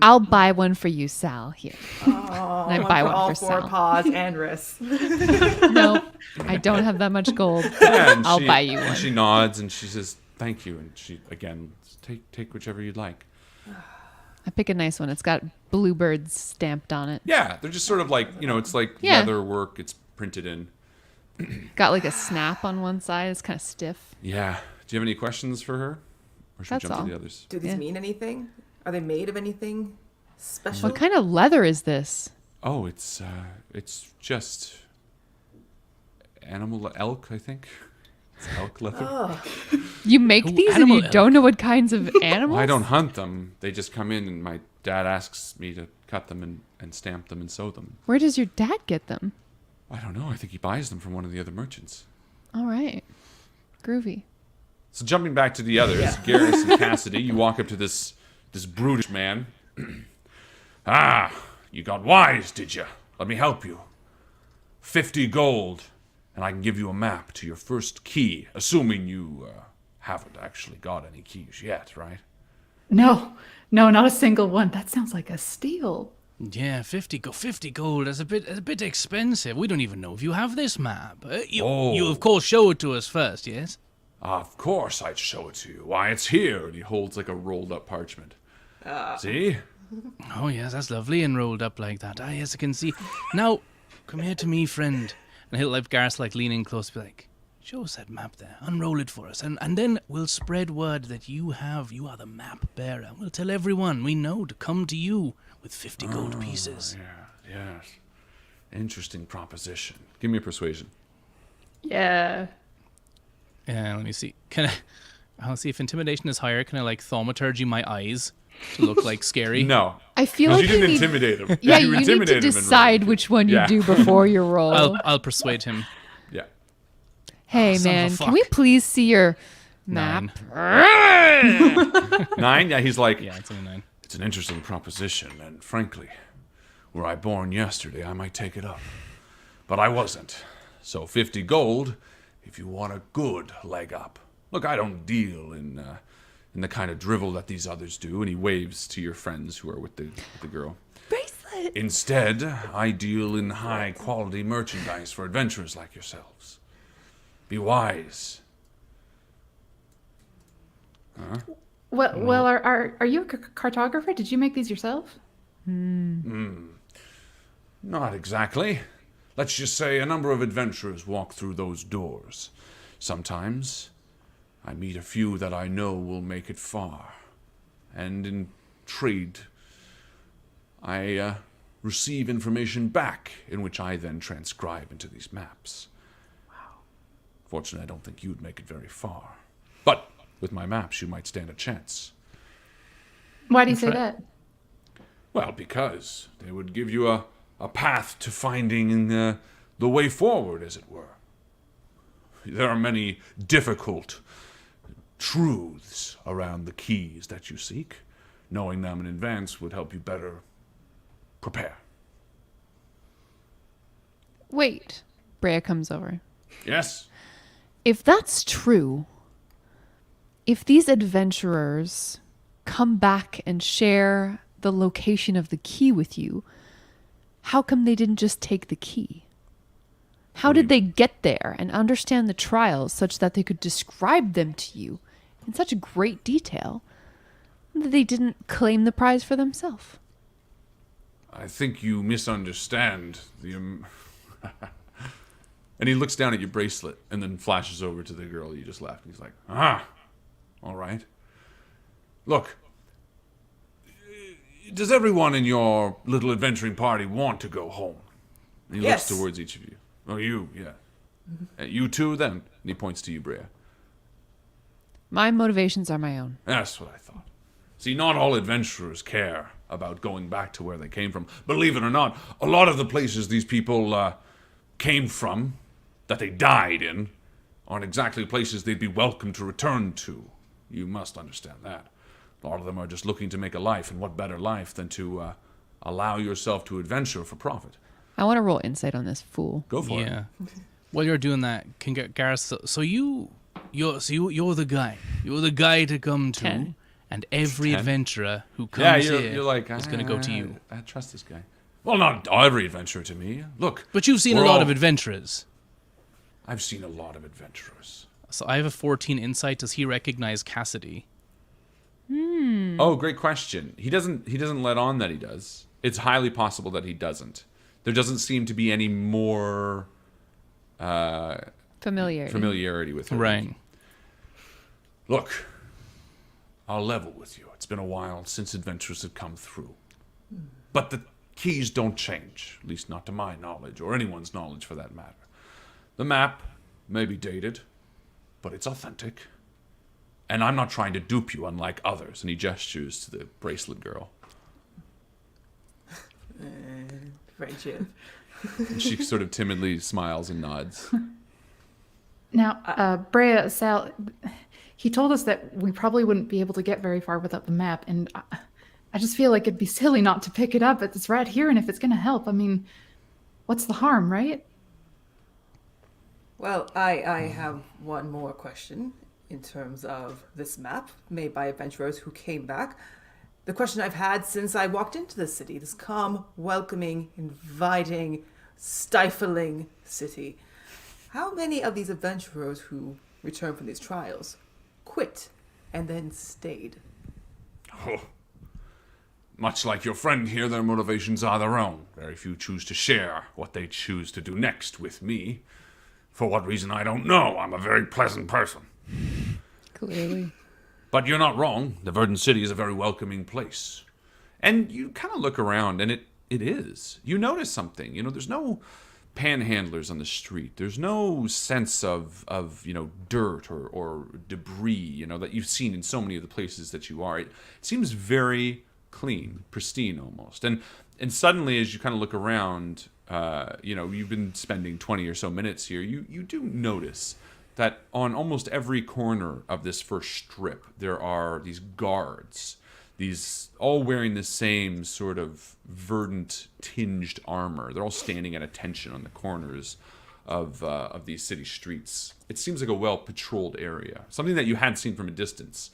I'll buy one for you, Sal. Here. Oh, And I buy one all for four Sal. paws and wrists. No, I don't have that much gold. Yeah, and I'll buy you and one. she nods and she says, thank you. And she, again, take whichever you'd like. I pick a nice one. It's got bluebirds stamped on it. Yeah, they're just sort of like, it's like Yeah. leather work. It's printed in. Got like a snap on one side. It's kind of stiff. Yeah. Do you have any questions for her? Or should That's we jump all. to the others? Do these Yeah. mean anything? Are they made of anything special? What kind of leather is this? Oh, it's just elk, I think. It's elk leather. You make Ooh, these and animal you elk. don't know what kinds of animals? Well, I don't hunt them. They just come in and my dad asks me to cut them and stamp them and sew them. Where does your dad get them? I don't know. I think he buys them from one of the other merchants. All right. Groovy. So jumping back to the others, Garrus and Cassidy, you walk up to this brutish man. You got wise, did you? Let me help you. 50 gold, and I can give you a map to your first key, assuming you haven't actually got any keys yet, right? No, not a single one. That sounds like a steal. Yeah, 50 gold. That's a bit expensive. We don't even know if you have this map. You of course show it to us first, yes? Of course I'd show it to you. Why, it's here. And he holds like a rolled up parchment. See? Oh, yes, that's lovely and rolled up like that. Yes, I can see. Now, come here to me, friend. And he'll like Gareth like leaning close, be like, show us that map there. Unroll it for us. And then we'll spread word that you are the map bearer. We'll tell everyone we know to come to you with 50 gold pieces. Yeah, yes. Interesting proposition. Give me a persuasion. Yeah. Yeah, let me see. I'll see if intimidation is higher. Can I like thaumaturgy my eyes to look like scary? No. I feel 'Cause like you didn't need, intimidate him. Yeah, you you need intimidate to him and roll. decide which one you Yeah. do before you roll. I'll persuade him. Yeah. Hey, son of a man, fuck. can we please see your map? 9? Yeah, he's like, Yeah, it's only 9. it's an interesting proposition, and frankly, were I born yesterday, I might take it up. But I wasn't. So 50 gold if you want a good leg up. Look, I don't deal in the kind of drivel that these others do, and he waves to your friends who are with the girl. Bracelet. Instead, I deal in high-quality merchandise for adventurers like yourselves. Be wise. Well, are you a cartographer? Did you make these yourself? Not exactly. Let's just say a number of adventurers walk through those doors. Sometimes I meet a few that I know will make it far. And in trade, I receive information back, in which I then transcribe into these maps. Wow. Fortunately, I don't think you'd make it very far. But with my maps, you might stand a chance. Why do you say that? Well, because they would give you a path to finding the way forward, as it were. There are many difficult truths around the keys that you seek. Knowing them in advance would help you better prepare. Wait. Brea comes over. Yes? If that's true, if these adventurers come back and share the location of the key with you, how come they didn't just take the key? How did they get there and understand the trials such that they could describe them to you in such great detail that they didn't claim the prize for themselves? I think you misunderstand the... And he looks down at your bracelet and then flashes over to the girl you just left. He's like, all right. Look, does everyone in your little adventuring party want to go home? And he Yes. looks towards each of you. Oh, you, yeah. You too, then? And he points to you, Brea. My motivations are my own. That's what I thought. See, not all adventurers care about going back to where they came from. Believe it or not, a lot of the places these people came from, that they died in, aren't exactly places they'd be welcome to return to. You must understand that. A lot of them are just looking to make a life, and what better life than to allow yourself to adventure for profit? I want to roll insight on this fool. Go for it. Yeah. While you're doing that, can get Gareth. So you're the guy. You're the guy to come to, 10. and every 10? adventurer who Yeah, comes here you're like, is going to go to you. I trust this guy. Well, not every adventurer to me. Look. But you've seen a we're lot all- of adventurers. I've seen a lot of adventurers. So I have a 14 insight. Does he recognize Cassidy? Oh, great question. He doesn't let on that he does. It's highly possible that he doesn't. There doesn't seem to be any more Familiarity. with her. Right. Look, I'll level with you. It's been a while since adventurers have come through. But the keys don't change, at least not to my knowledge, or anyone's knowledge for that matter. The map may be dated, but it's authentic. And I'm not trying to dupe you, unlike others. And he gestures to the bracelet girl. Friendship. And she sort of timidly smiles and nods. Now, Brea, Sal, he told us that we probably wouldn't be able to get very far without the map, and I just feel like it'd be silly not to pick it up. It's right here, and if it's going to help, I mean, what's the harm, right? Well, I have one more question in terms of this map made by adventurers who came back. The question I've had since I walked into the city, this calm, welcoming, inviting, stifling city. How many of these adventurers who returned from these trials quit and then stayed? Oh. Much like your friend here, their motivations are their own. Very few choose to share what they choose to do next with me. For what reason, I don't know. I'm a very pleasant person. Clearly. But you're not wrong. The Verdant City is a very welcoming place. And you kind of look around, and it is. You notice something. You know, there's no panhandlers on the street. There's no sense of dirt or debris, that you've seen in so many of the places that you are. It seems very clean, pristine almost. And suddenly, as you kind of look around, you've been spending 20 or so minutes here, you do notice that on almost every corner of this first strip, there are these guards, these all wearing the same sort of verdant tinged armor. They're all standing at attention on the corners of these city streets. It seems like a well-patrolled area, something that you had seen from a distance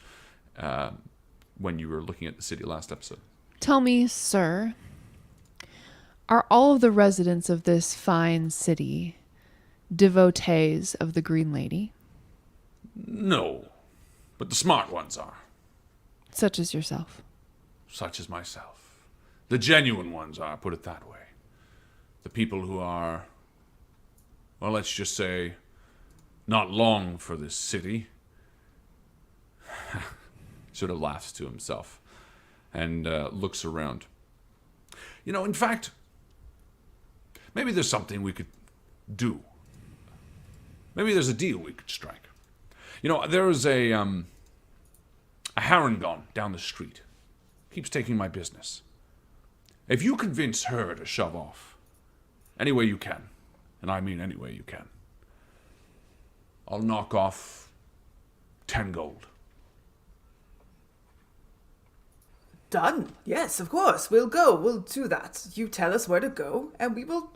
when you were looking at the city last episode. Tell me, sir, are all of the residents of this fine city devotees of the Green Lady? No, but the smart ones are. Such as yourself. Such as myself. The genuine ones are, put it that way. The people who are, well, let's just say, not long for this city. Sort of laughs to himself and looks around. In fact, maybe there's something we could do. Maybe there's a deal we could strike. There's a Harangon down the street. Keeps taking my business. If you convince her to shove off, any way you can, and I mean any way you can, I'll knock off 10 gold. Done. Yes, of course. We'll go. We'll do that. You tell us where to go, and we will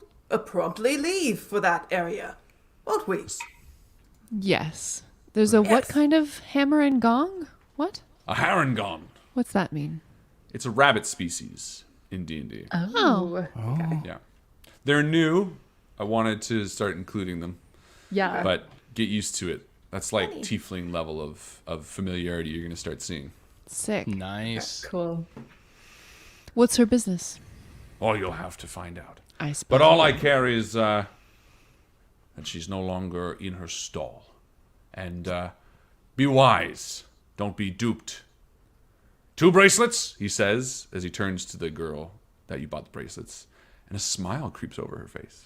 promptly leave for that area. Won't we? Yes. There's a what Yes. kind of hammer and gong? What? A Harangon. What's that mean? It's a rabbit species in D&D. Oh. Yeah. They're new. I wanted to start including them, Yeah. but get used to it. That's like tiefling level of familiarity you're going to start seeing. Sick. Nice. Cool. What's her business? Oh, you'll have to find out. I suppose. But all I care is that she's no longer in her stall. And be wise. Don't be duped 2 bracelets, he says, as he turns to the girl that you bought the bracelets, and a smile creeps over her face.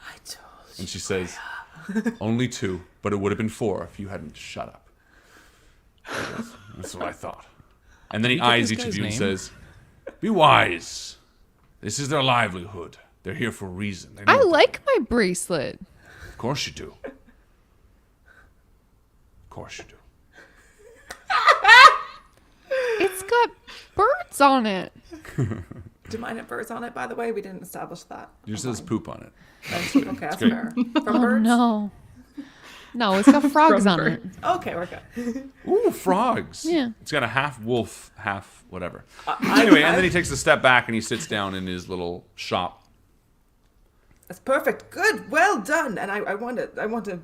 I told you. And she says, only 2, but it would have been 4 if you hadn't shut up. That's what I thought. And then he eyes each of you and says, be wise. This is their livelihood. They're here for a reason. They know I what like my bracelet. Of course you do. Of course you do. It's got birds on it. Do you mind if birds on it, by the way? We didn't establish that. Yours says poop on it. Okay, that's fair. From Oh birds? no. No, it's got frogs on it. Okay, we're good. Ooh, frogs. Yeah. It's got a half wolf, half whatever. Anyway, and then he takes a step back and he sits down in his little shop. That's perfect. Good. Well done. And I want to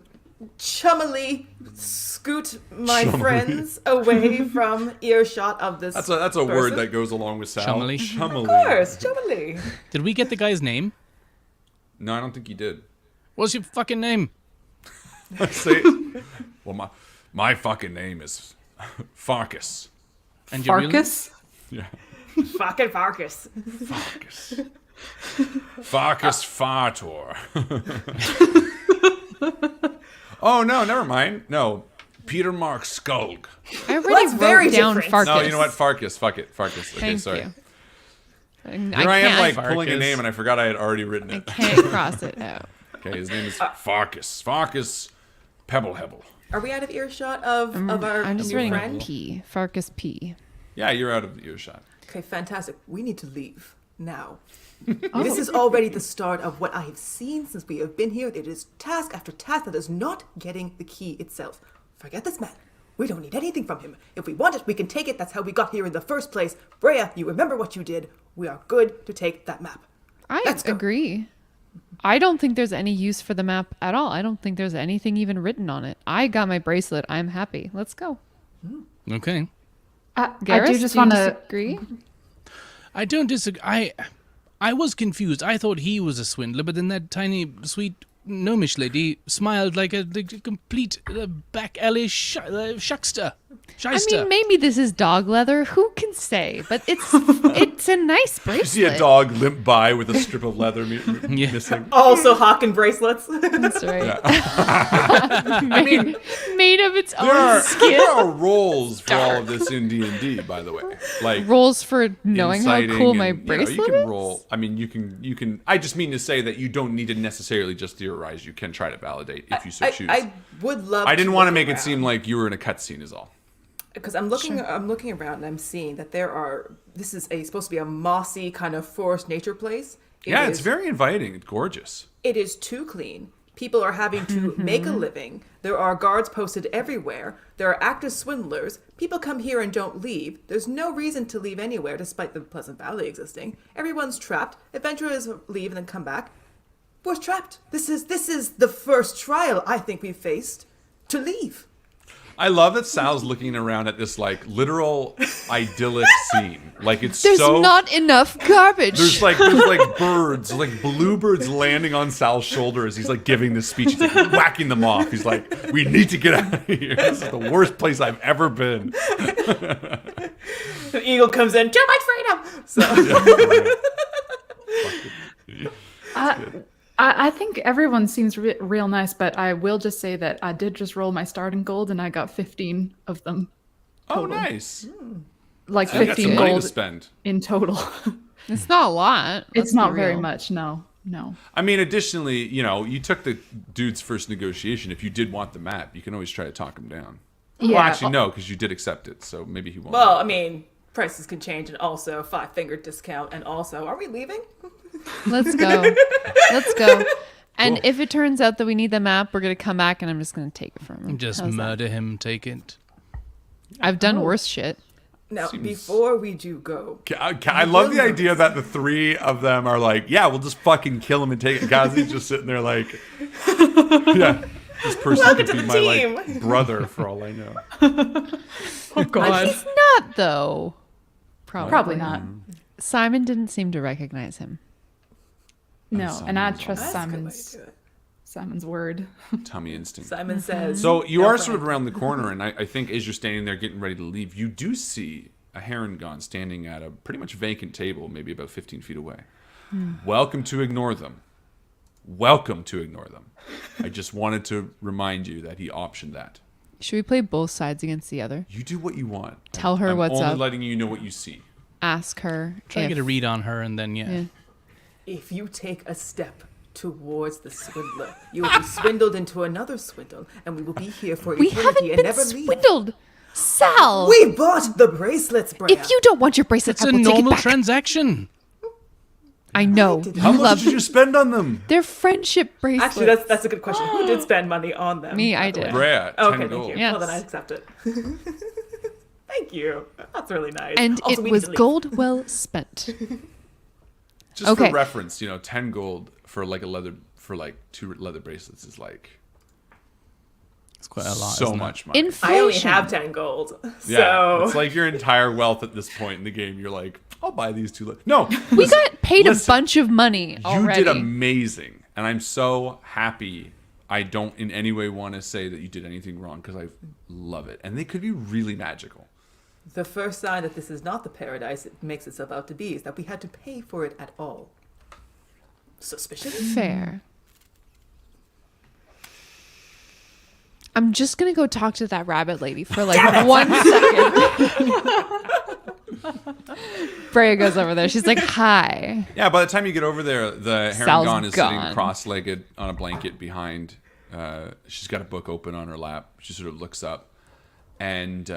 chummily scoot my friends away from earshot of this. That's a word that goes along with Sal. Chummily? Of course, chummily. Did we get the guy's name? No, I don't think you did. What's your fucking name? Say, well, my fucking name is Farkas. And your real name? Farkas? Yeah. Fucking Farkas. Farkas. Farkas Fartor. Oh, no, never mind. No. Peter Mark Skulg. I That's already very wrote down different. Farkas. No, you know what? Farkas. Fuck it. Farkas. Okay, Thank sorry. you. Here I am, like, Farkas. pulling a name, and I forgot I had already written I it. can't cross it out. Okay, his name is Farkas. Farkas Pebblehebble. Are we out of earshot of our I'm just new writing friend? P. Farkas P. Yeah, you're out of earshot. Okay, fantastic. We need to leave now. This is already the start of what I have seen since we have been here. It is task after task that is not getting the key itself. Forget this man. We don't need anything from him. If we want it, we can take it. That's how we got here in the first place. Brea, you remember what you did. We are good to take that map. I Let's go. agree. I don't think there's any use for the map at all. I don't think there's anything even written on it. I got my bracelet. I'm happy. Let's go. Okay. I Garrus, do just do you want to. disagree? I don't disagree. I was confused. I thought he was a swindler, but then that tiny, sweet, gnomish lady smiled like a complete back alley shuckster. I Shyster. mean, maybe this is dog leather. Who can say? But it's a nice bracelet. You see a dog limp by with a strip of leather Yeah. missing. Also hawking bracelets. That's right. made of its There own are, skin. there are roles for all of this in D&D, by the way. Like Rolls for knowing how inciting cool my and, bracelet you can is. roll. I mean, you can. I just mean to say that you don't need to necessarily just theorize. You can try to validate if you so choose. I would love. I didn't want to look make it around. seem like you were in a cutscene, is all. Because I'm looking around and I'm seeing that this is supposed to be a mossy kind of forest nature place. It's very inviting. It's gorgeous. It is too clean. People are having to make a living. There are guards posted everywhere. There are active swindlers. People come here and don't leave. There's no reason to leave anywhere despite the Pleasant Valley existing. Everyone's trapped. Adventurers leave and then come back. We're trapped. This is the first trial I think we've faced to leave. I love that Sal's looking around at this like literal idyllic scene. Like it's There's so not enough garbage. There's like birds, like bluebirds landing on Sal's shoulder as he's like giving this speech. He's like whacking them off. He's like, "We need to get out of here. This is the worst place I've ever been." The eagle comes in. To my freedom. So I think everyone seems real nice, but I will just say that I did just roll my starting gold and I got 15 of them. Oh, Total. nice. Like So you got 15 some money to gold spend. in total. It's not a lot. It's Let's not be very real. much. No. I mean, additionally, you took the dude's first negotiation. If you did want the map, you can always try to talk him down. Well, Yeah. actually, no, because you did accept it, so maybe he won't. well, I mean, prices can change, and also 5-finger discount, and also, are we leaving? Let's go. Let's go. And Cool. if it turns out that we need the map, we're gonna come back and I'm just gonna take it from him. Just How's that? murder him, take it. I've done worse shit. Now, Seems- before we do go, I love the idea that the three of them are like, yeah, we'll just fucking kill him and take it. Gazi's just sitting there like, yeah, this person Welcome could to be the my team. like brother for all I know. Oh God. He's not though. Probably not. Simon didn't seem to recognize him. No, and I trust that's a good way to Simon's do it. Simon's word. Tummy instinct. Simon says. So you "No are friend." sort of around the corner, and I think as you're standing there getting ready to leave, you do see a heron standing at a pretty much vacant table, maybe about 15 feet away. Welcome to ignore them. Welcome to ignore them. I just wanted to remind you that he optioned that. Should we play both sides against the other? You do what you want. Tell her I'm what's only up. letting you know what you see. Ask her. Try to get a read on her, and then Yeah. If you take a step towards the swindler, you will be swindled into another swindle, and we will be here for We eternity haven't and been never leave. swindled. Sal. We bought the bracelets, Brea. If you don't want your bracelet, it's I a will take it normal back. transaction. I know. How You much love did you spend on them? their friendship bracelets. Actually, that's a good question. Who did spend money on them? Me, by I the did. way? Brea, 10 Okay, thank gold. you. Yes. Well, then I accept it. Thank you. That's really nice. And Also, we it need was to leave. gold well spent. Just Okay. for reference, 10 gold for like 2 leather bracelets is like It's quite a lot. so isn't it? much money. I only Inflation. have 10 gold. Yeah, So it's like your entire wealth at this point in the game. You're like, I'll buy these 2. No, We got paid listen, a bunch of money already. You did amazing, and I'm so happy. I don't in any way want to say that you did anything wrong because I love it, and they could be really magical. the first sign that this is not the paradise it makes itself out to be is that we had to pay for it at all. Suspicious? Fair. I'm just gonna go talk to that rabbit lady for like 1 second. Brea goes over there. She's like, "Hi." Yeah, by the time you get over there, the Sal's Heron is gone. sitting cross-legged on a blanket behind. She's got a book open on her lap. She sort of looks up, and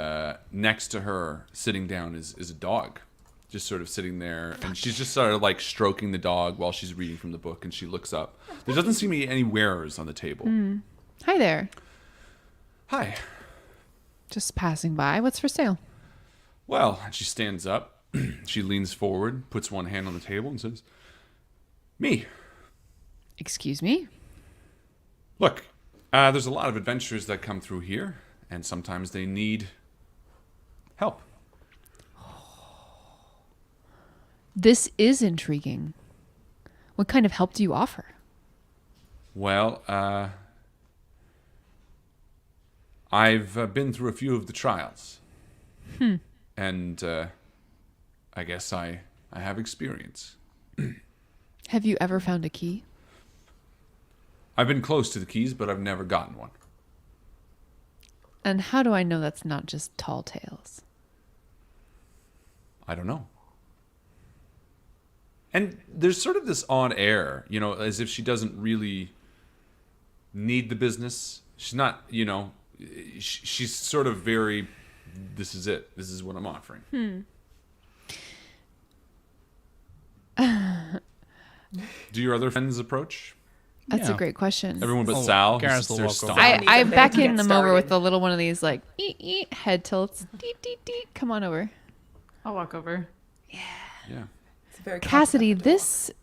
next to her, sitting down, is a dog, just sort of sitting there, and she's just sort of like stroking the dog while she's reading from the book, and she looks up. There doesn't seem to be any wearers on the table. Hi there. Hi. Just passing by. What's for sale? Well, she stands up. She leans forward, puts one hand on the table, and says, "Me. Excuse me? Look, there's a lot of adventurers that come through here, and sometimes they need help. This is intriguing. What kind of help do you offer? Well, I've been through a few of the trials. And I guess I have experience. Have you ever found a key? I've been close to the keys, but I've never gotten one. And how do I know that's not just tall tales? I don't know. And there's sort of this odd air, as if she doesn't really need the business. She's not, she's sort of very, this is it. This is what I'm offering. Do your other friends approach? That's a Yeah. great question. Everyone but Oh, Sal. Gareth will they're walk over. stomping. I Need something to beckon get them over with started. a little one of these like head tilts. Deet, deet, deet. Come on over. I'll walk over. Yeah. It's very Cassidy, complicated.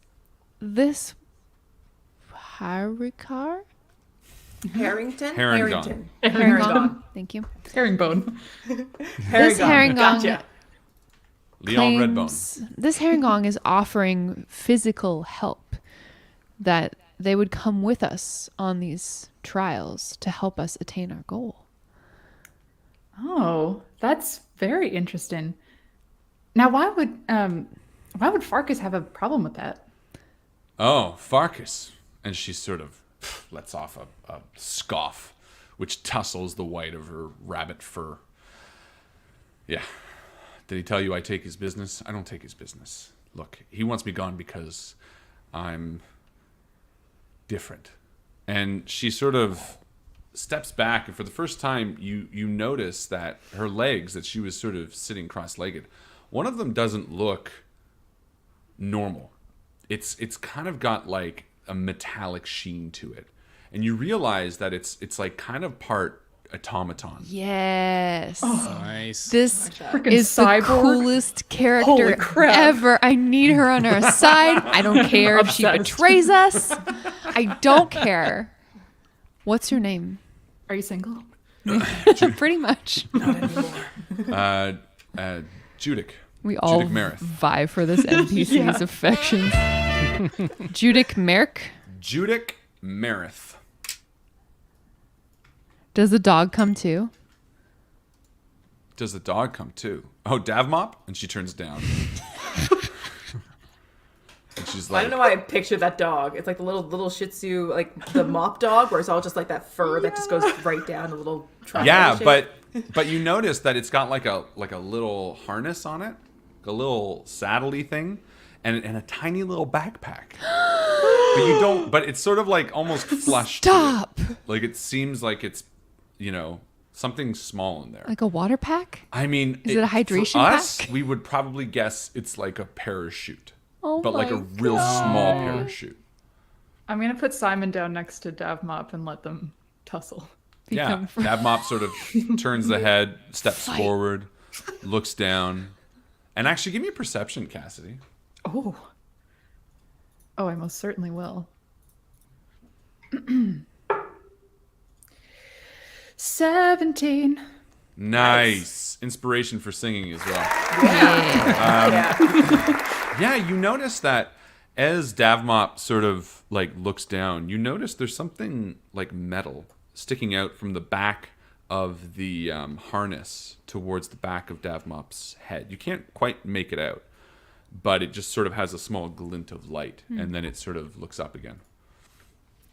this Harikar? Harrington? Herringon. Herringon. Thank you. Herringbone. This herringon Gotcha. Leon Redbone. claims this herringon is offering physical help, that they would come with us on these trials to help us attain our goal. Oh, that's very interesting. Now, why would Farkas have a problem with that? Oh, Farkas. And she sort of lets off a scoff, which tussles the white of her rabbit fur. Yeah. Did he tell you I take his business? I don't take his business. Look, he wants me gone because I'm different. And she sort of steps back, and for the first time, you notice that her legs, that she was sort of sitting cross-legged, one of them doesn't look normal. It's kind of got like a metallic sheen to it, and you realize that it's like kind of part automaton. Yes. Nice. This Frickin' is the cyborg. coolest character Holy crap. ever. I need her on our side. I don't care if she Obsessed. betrays us. I don't care. What's your name? Are you single? Pretty much. Judic. We all Judic Marith. vie for this NPC's affections. Judic Merrick. Judic Marith. Does the dog come too? Does the dog come too? Oh, Davmop? And she turns down. And she's I like, don't know why I pictured that dog. It's like the little Shih Tzu, like the mop dog, where it's all just like that fur that just goes right down a little triangle. yeah, shape. but you notice that it's got like a little harness on it, a little saddle-y thing, and a tiny little backpack. But you don't. But it's sort of like almost flushed. Stop. Like it seems like it's, something small in there. Like a water pack? I mean, Is it a hydration for us, pack? we would probably guess it's like a parachute, Oh but like a my real small parachute. I'm gonna put Simon down next to Davmop and let them tussle. Yeah, Become Davmop sort of turns the head, steps Fight. forward, looks down, and actually give me a perception, Cassidy. Oh, I most certainly will. 17. Nice. Inspiration for singing as well. Yeah. Yeah, you notice that as Davmop sort of like looks down, you notice there's something like metal sticking out from the back of the harness towards the back of Davmop's head. You can't quite make it out, but it just sort of has a small glint of light, and then it sort of looks up again.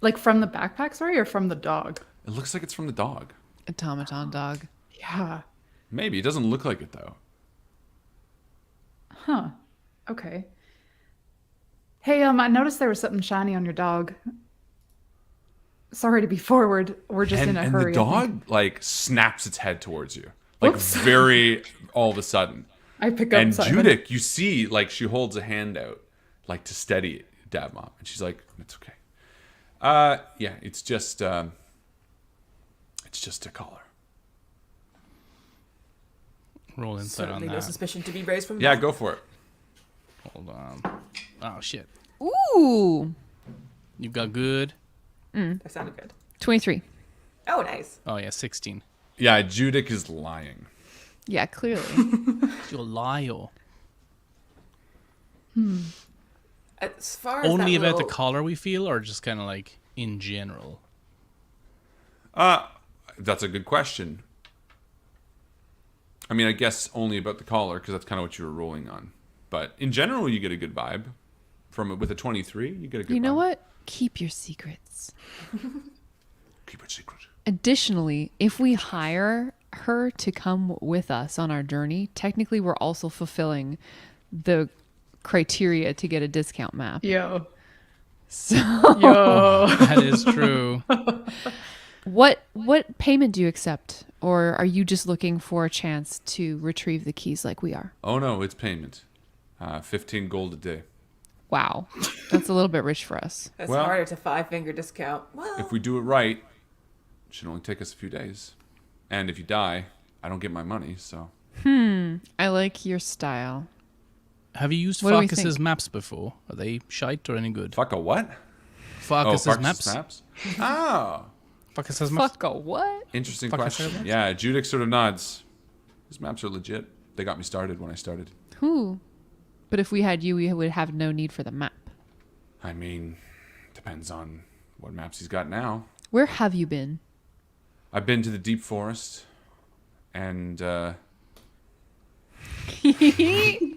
Like from the backpack, sorry, or from the dog? It looks like it's from the dog. automaton dog. Yeah. Maybe. It doesn't look like it, though. Huh. Okay. Hey, I noticed there was something shiny on your dog. Sorry to be forward. We're just in a hurry. And the dog, like, snaps its head towards you. Like, very all of a sudden. I pick up And Simon. Judic, you see, like, she holds a hand out, like, to steady Davmop. And she's like, it's okay. Yeah, it's just a collar. Roll insight on Certainly no that. suspicion to be raised from Yeah, that. go for it. Hold on. Oh shit. Ooh. You got good. That sounded good. 23. Oh, nice. Oh yeah, 16. Yeah, Judic is lying. Yeah, clearly. You're a liar. As far as Only that about the little- collar we feel, or just kind of like in general? That's a good question. I mean, I guess only about the collar, because that's kind of what you were rolling on. But in general, you get a good vibe. With a 23, you get a good You know vibe. what? Keep your secrets. Keep it secret. Additionally, if we hire her to come with us on our journey, technically we're also fulfilling the criteria to get a discount map. Yo. So Yo. That is true. what payment do you accept? Or are you just looking for a chance to retrieve the keys like we are? Oh, no, it's payment. 15 gold a day. Wow. That's a little bit rich for us. That's Well- harder to 5-finger discount. Well, If we do it right, it should only take us a few days. And if you die, I don't get my money, so... I like your style. Have you used What do we Farkas's think? maps before? Are they shite or any good? Fuck a what? Farkas's Farkas's maps. Oh, Farkas's maps. Fuck a what? interesting Fuck, question. is that Yeah, Judic sort of nods. His maps are legit. They got me started when I started. Who? But if we had you, we would have no need for the map. I mean, depends on what maps he's got now. Where have you been? I've been to the deep forest, and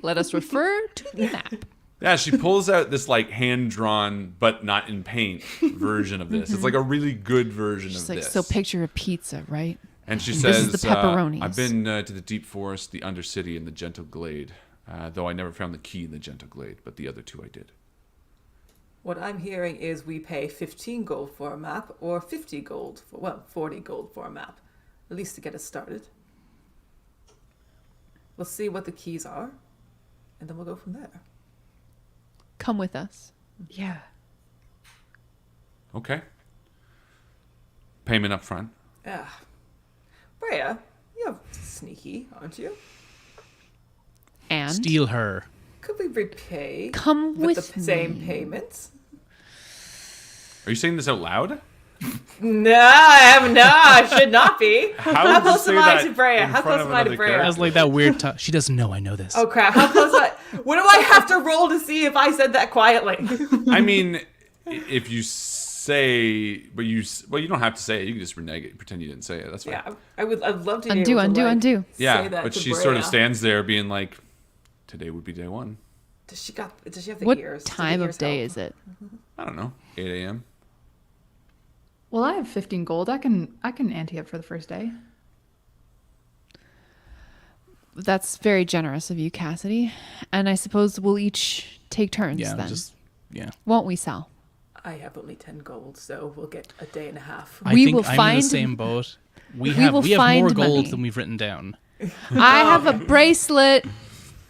Let us refer to the map. yeah, she pulls out this like hand-drawn but not in paint version of this. It's like a really good version She's of like, this. so picture a pizza, right? And she This says, is the pepperonis. I've been to the deep forest, the undercity, and the gentle glade. Though I never found the key in the gentle glade, but the other two I did. what I'm hearing is we pay 15 gold for a map or 40 gold for a map, at least to get us started. We'll see what the keys are, and then we'll go from there. Come with us. Yeah. Okay. Payment up front. Ah, Brea, you're sneaky, aren't you? And Steal her. Could we repay come with with the me. same payments? Are you saying this out loud? No, I should not be. How How would you close say am I that to Brea? in How front close of am I to another Brea? character? That's like that weird. She doesn't know I know this. Oh crap! How close? What do I have to roll to see if I said that quietly? I mean, if you say, but you don't have to say it. You can just renege it, pretend you didn't say it. That's fine. Yeah, I'd love to be Undo, able to, undo, like, undo. Yeah, say that but to she sort of Brea. stands there being like, today would be day one. Does she have the What ears? Does the time of ears day help? is it? I don't know, 8 a.m. Well, I have 15 gold. I can ante up for the first day. That's very generous of you, Cassidy. And I suppose we'll each take turns then. Won't we, Sal? I have only 10 gold, so we'll get a day and a half. I We think will I'm in find- the same boat. We will have more find gold money. than we've written down. I have a bracelet.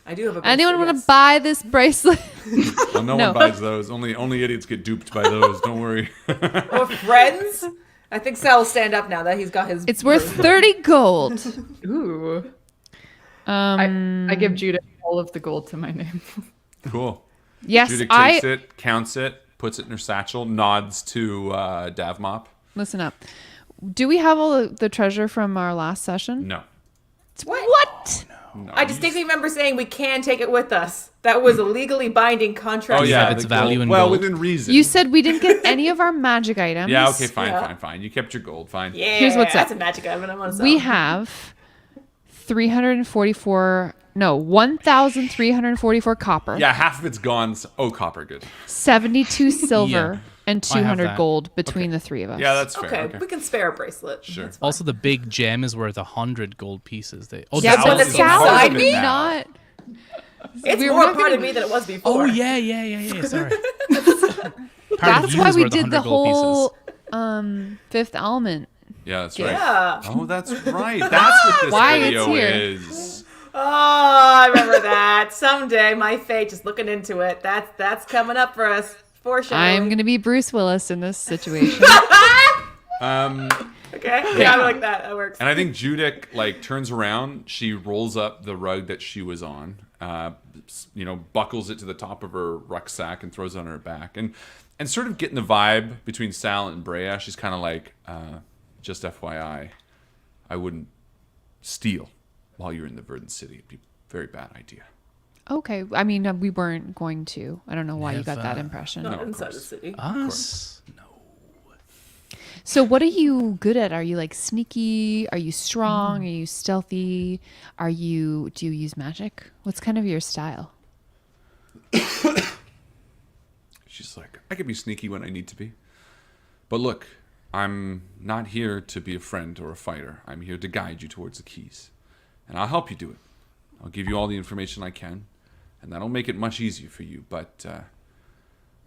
I do have a Anyone bracelet, want to yes. buy this bracelet? Well, no No. one buys those. Only idiots get duped by those. Don't worry. We're friends? I think Sal will stand up now that he's got his... It's worth 30 gold. Ooh. I give Judah all of the gold to my name. Cool. Yes, Judy I takes it, counts it, puts it in her satchel, nods to Davmop. listen up. Do we have all the treasure from our last session? No. What? No, I distinctly remember saying we can take it with us. That was a legally binding contract. Oh yeah, have its the value gold. in well, gold. within reason. You said we didn't get any of our magic items. Yeah. Okay. Fine. Yeah. Fine. You kept your gold. Fine. Yeah, Here's what's that's up. a magic item I'm on We have 1,344 copper, Yeah. Half of it's gone. Oh, copper. Good. 72 silver, and I have 200 that. gold between the three of us. Yeah, that's fair. Okay, Okay. we can spare a bracelet. Sure. That's fine. Also, the big gem is worth 100 gold pieces. Yeah, Sal but is Sal a part is of it now. not. It's we were more not part gonna- of me than it was before. Oh yeah. Sorry. That's why we did the whole Fifth Element. Yeah, that's Yeah. right. Oh, that's right. That's what this Why video it's here. is. Oh, I remember that. Someday, my fate, just looking into it. That's coming up for us. Foreshadowing. I'm gonna be Bruce Willis in this situation. Okay, yeah, I like that. That works. And I think Judic turns around. She rolls up the rug that she was on, buckles it to the top of her rucksack and throws it on her back, and sort of getting the vibe between Sal and Brea. She's kind of like, just FYI, I wouldn't steal while you're in the Verdant City. It'd be a very bad idea. Okay, I mean we weren't going to. I don't know why you got Have, that impression. Not of inside the course. city. Us? No. So what are you good at? Are you sneaky? Are you strong? Are you stealthy? Do you use magic? What's kind of your style? She's like, I can be sneaky when I need to be. But look, I'm not here to be a friend or a fighter. I'm here to guide you towards the keys. And I'll help you do it. I'll give you all the information I can. And that'll make it much easier for you. But,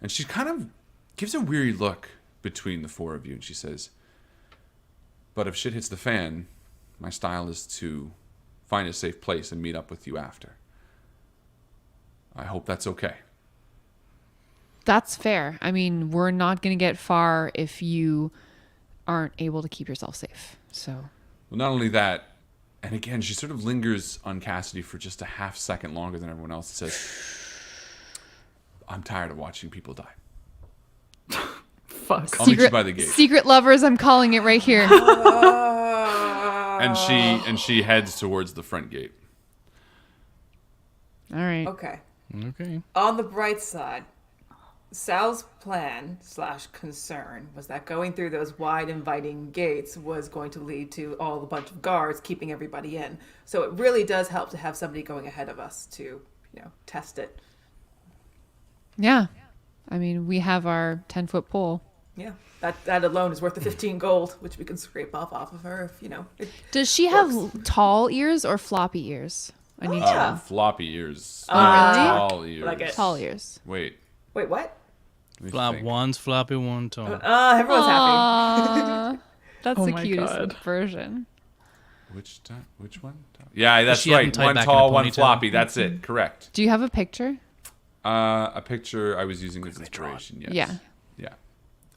and she kind of gives a weary look between the four of you. And she says, but if shit hits the fan, my style is to find a safe place and meet up with you after. I hope that's okay. That's fair. I mean, we're not going to get far if you aren't able to keep yourself safe. So, Well, not only that, and again, she sort of lingers on Cassidy for just a half second longer than everyone else and says, I'm tired of watching people die. Fuck. I'll meet you by the gate. secret lovers, I'm calling it right here. And she heads towards the front gate. All right. Okay. Okay. On the bright side, Sal's plan / concern was that going through those wide inviting gates was going to lead to all a bunch of guards keeping everybody in. So it really does help to have somebody going ahead of us to, test it. Yeah. I mean, we have our 10-foot pole. Yeah. That alone is worth the 15 gold, which we can scrape off of her if, Does she have tall ears or floppy ears? I need to yeah. know. Floppy ears. Oh, really? Tall ears. Like it. Tall ears. Wait. Wait, what? let me Flop think. one's floppy, one tall. Everyone's happy. Aw, that's Oh the my cutest God. version. Which one? Yeah, that's she have them right. tied One back in a tall, one ponytail? floppy. That's it. Correct. Do you have a picture? A picture I was using as inspiration. Yes. Yeah.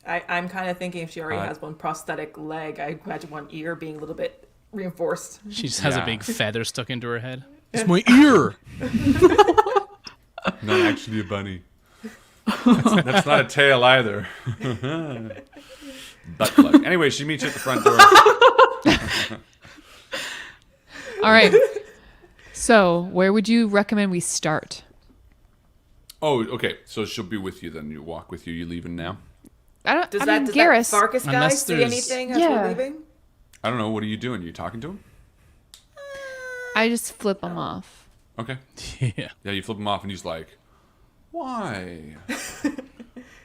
Yeah. I'm kind of thinking if she already has one prosthetic leg, I imagine one ear being a little bit reinforced. She just has Yeah. a big feather stuck into her head. It's my ear. Not actually a bunny. That's not a tail either. Butt plug. Anyway, she meets you at the front door. All right. So, where would you recommend we start? Oh, okay. So she'll be with you then. You walk with you. You leaving now? Does I mean, that Garrus. Farkas guy Unless see there's- anything as Yeah. we're leaving? I don't know. What are you doing? You talking to him? I just flip him off. Okay. Yeah. Yeah, you flip him off, and he's like, "Why?"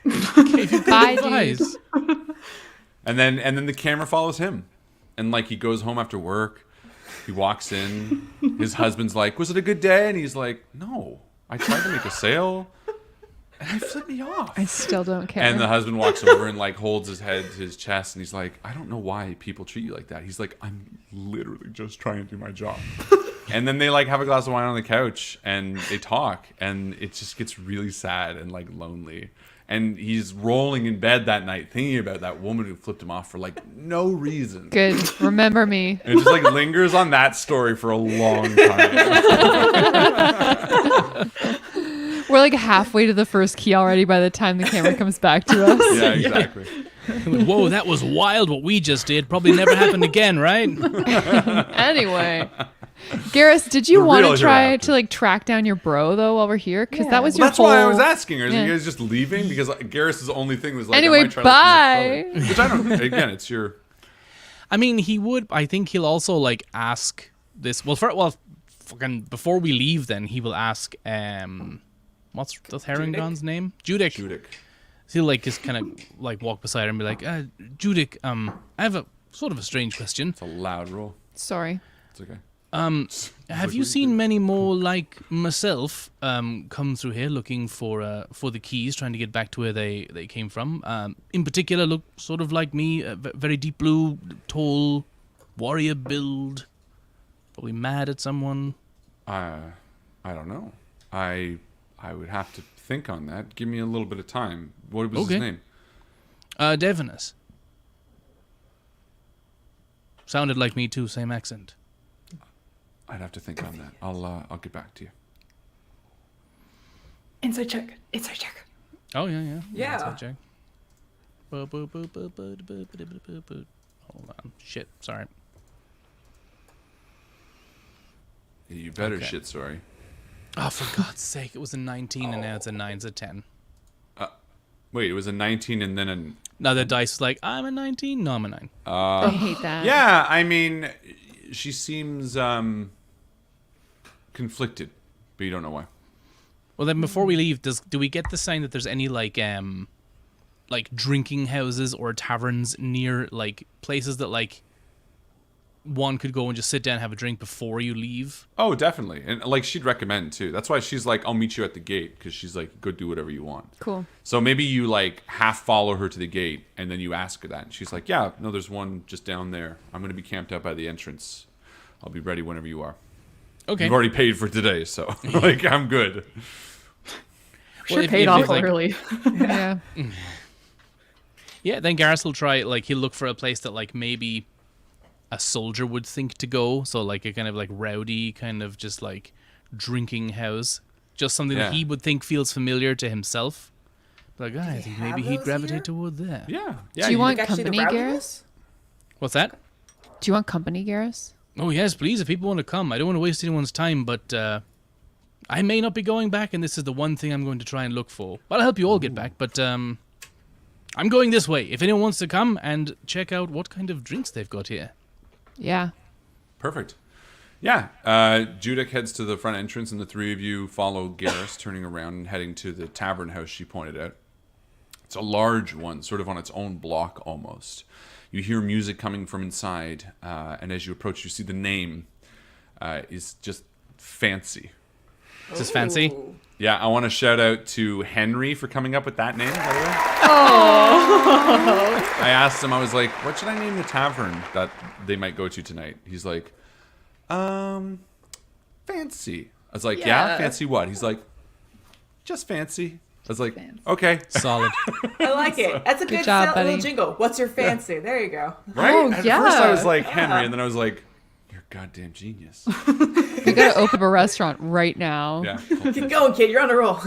Bye, dude. Guys. And then the camera follows him, and like he goes home after work. He walks in. His husband's like, "Was it a good day?" And he's like, "No, I tried to make a sale, and they flipped me off." I still don't care. And the husband walks over and like holds his head to his chest, and he's like, "I don't know why people treat you like that." He's like, "I'm literally just trying to do my job." And then they like have a glass of wine on the couch and they talk, and it just gets really sad and like lonely. And he's rolling in bed that night thinking about that woman who flipped him off for like no reason. Good. Remember me. And it just like lingers on that story for a long time. We're like halfway to the first key already by the time the camera comes back to us. Yeah, exactly. Whoa, that was wild what we just did. Probably never happened again, right? Anyway. Garrus, did you The want real to try Hereafter. to like track down your bro though while we're here? Because Yeah. that was Well, your that's why I was whole- asking her. Is Yeah. you guys just leaving? Because like, Garrus's only thing was like, Anyway, I might try to look bye. for my brother. Which I don't. Again, it's your. I mean, he would. I think he'll also like ask this. Fucking before we leave, then he will ask. What's Herringon's name? Judic. Judic. He'll like just kind of like walk beside her and be like, Judic. I have a sort of a strange question. It's a loud roll. Sorry. It's okay. Have you seen many more like myself come through here looking for the keys, trying to get back to where they came from? In particular, look sort of like me, very deep blue, tall, warrior build, probably mad at someone. I don't know. I would have to think on that. Give me a little bit of time. What was Okay. his name? Devinus. Sounded like me too, same accent. I'd have to think on that. I'll get back to you. Inside check. Inside check. Oh yeah. Yeah. That's that, Jack. Hold on. Shit. Sorry. You better Okay. shit. Sorry. Oh, for God's sake! It was a 19, and now it's a 9. It's a 10. Wait, it was a 19 and then a. Now the dice is like, I'm a 19. No, I'm a 9. I hate that. Yeah, I mean, she seems conflicted, but you don't know why. Well, then before we leave, do we get the sign that there's any like drinking houses or taverns near like places that like one could go and just sit down and have a drink before you leave? Oh, definitely, and like she'd recommend too. That's why she's like, "I'll meet you at the gate," because she's like, "Go do whatever you want." Cool. So maybe you like half follow her to the gate, and then you ask her that, and she's like, "Yeah, no, there's one just down there. I'm gonna be camped out by the entrance. I'll be ready whenever you are. Okay. You've already paid for today, so like I'm good." Sure if- paid if off it's, like- early. Yeah. Yeah, then Garrus will try, like, he'll look for a place that, like, maybe a soldier would think to go. So, like, a kind of, like, rowdy, kind of just, like, drinking house. Just something that Yeah. he would think feels familiar to himself. Like, I think maybe have he'd those gravitate here? toward there. Yeah. Do you want Like, actually, the company, rowdiness? What's that? Do you want company, Garrus? Oh, yes, please, if people want to come. I don't want to waste anyone's time, but I may not be going back, and this is the one thing I'm going to try and look for. But I'll help you all get back, but I'm going this way. If anyone wants to come and check out what kind of drinks they've got here. Yeah. Perfect. Yeah. Judic heads to the front entrance, and the three of you follow Garrus, turning around and heading to the tavern house she pointed out. It's a large one, sort of on its own block almost. You hear music coming from inside, and as you approach, you see the name is just fancy. Is this fancy? Ooh. Yeah, I want to shout out to Henry for coming up with that name, by the way. Oh. I asked him, I was like, what should I name the tavern that they might go to tonight? He's like, fancy. I was like, yeah, Yeah. fancy what? He's like, just fancy. I was like, Fancy. okay. Solid. I like it. That's a good, job, little buddy. jingle. What's your fancy? There you go. Right? Oh, At yeah. first I was like, Yeah. Henry, and then I was like, you're a goddamn genius. We gotta open up a restaurant right now. Yeah. Keep going, kid. You're on a roll.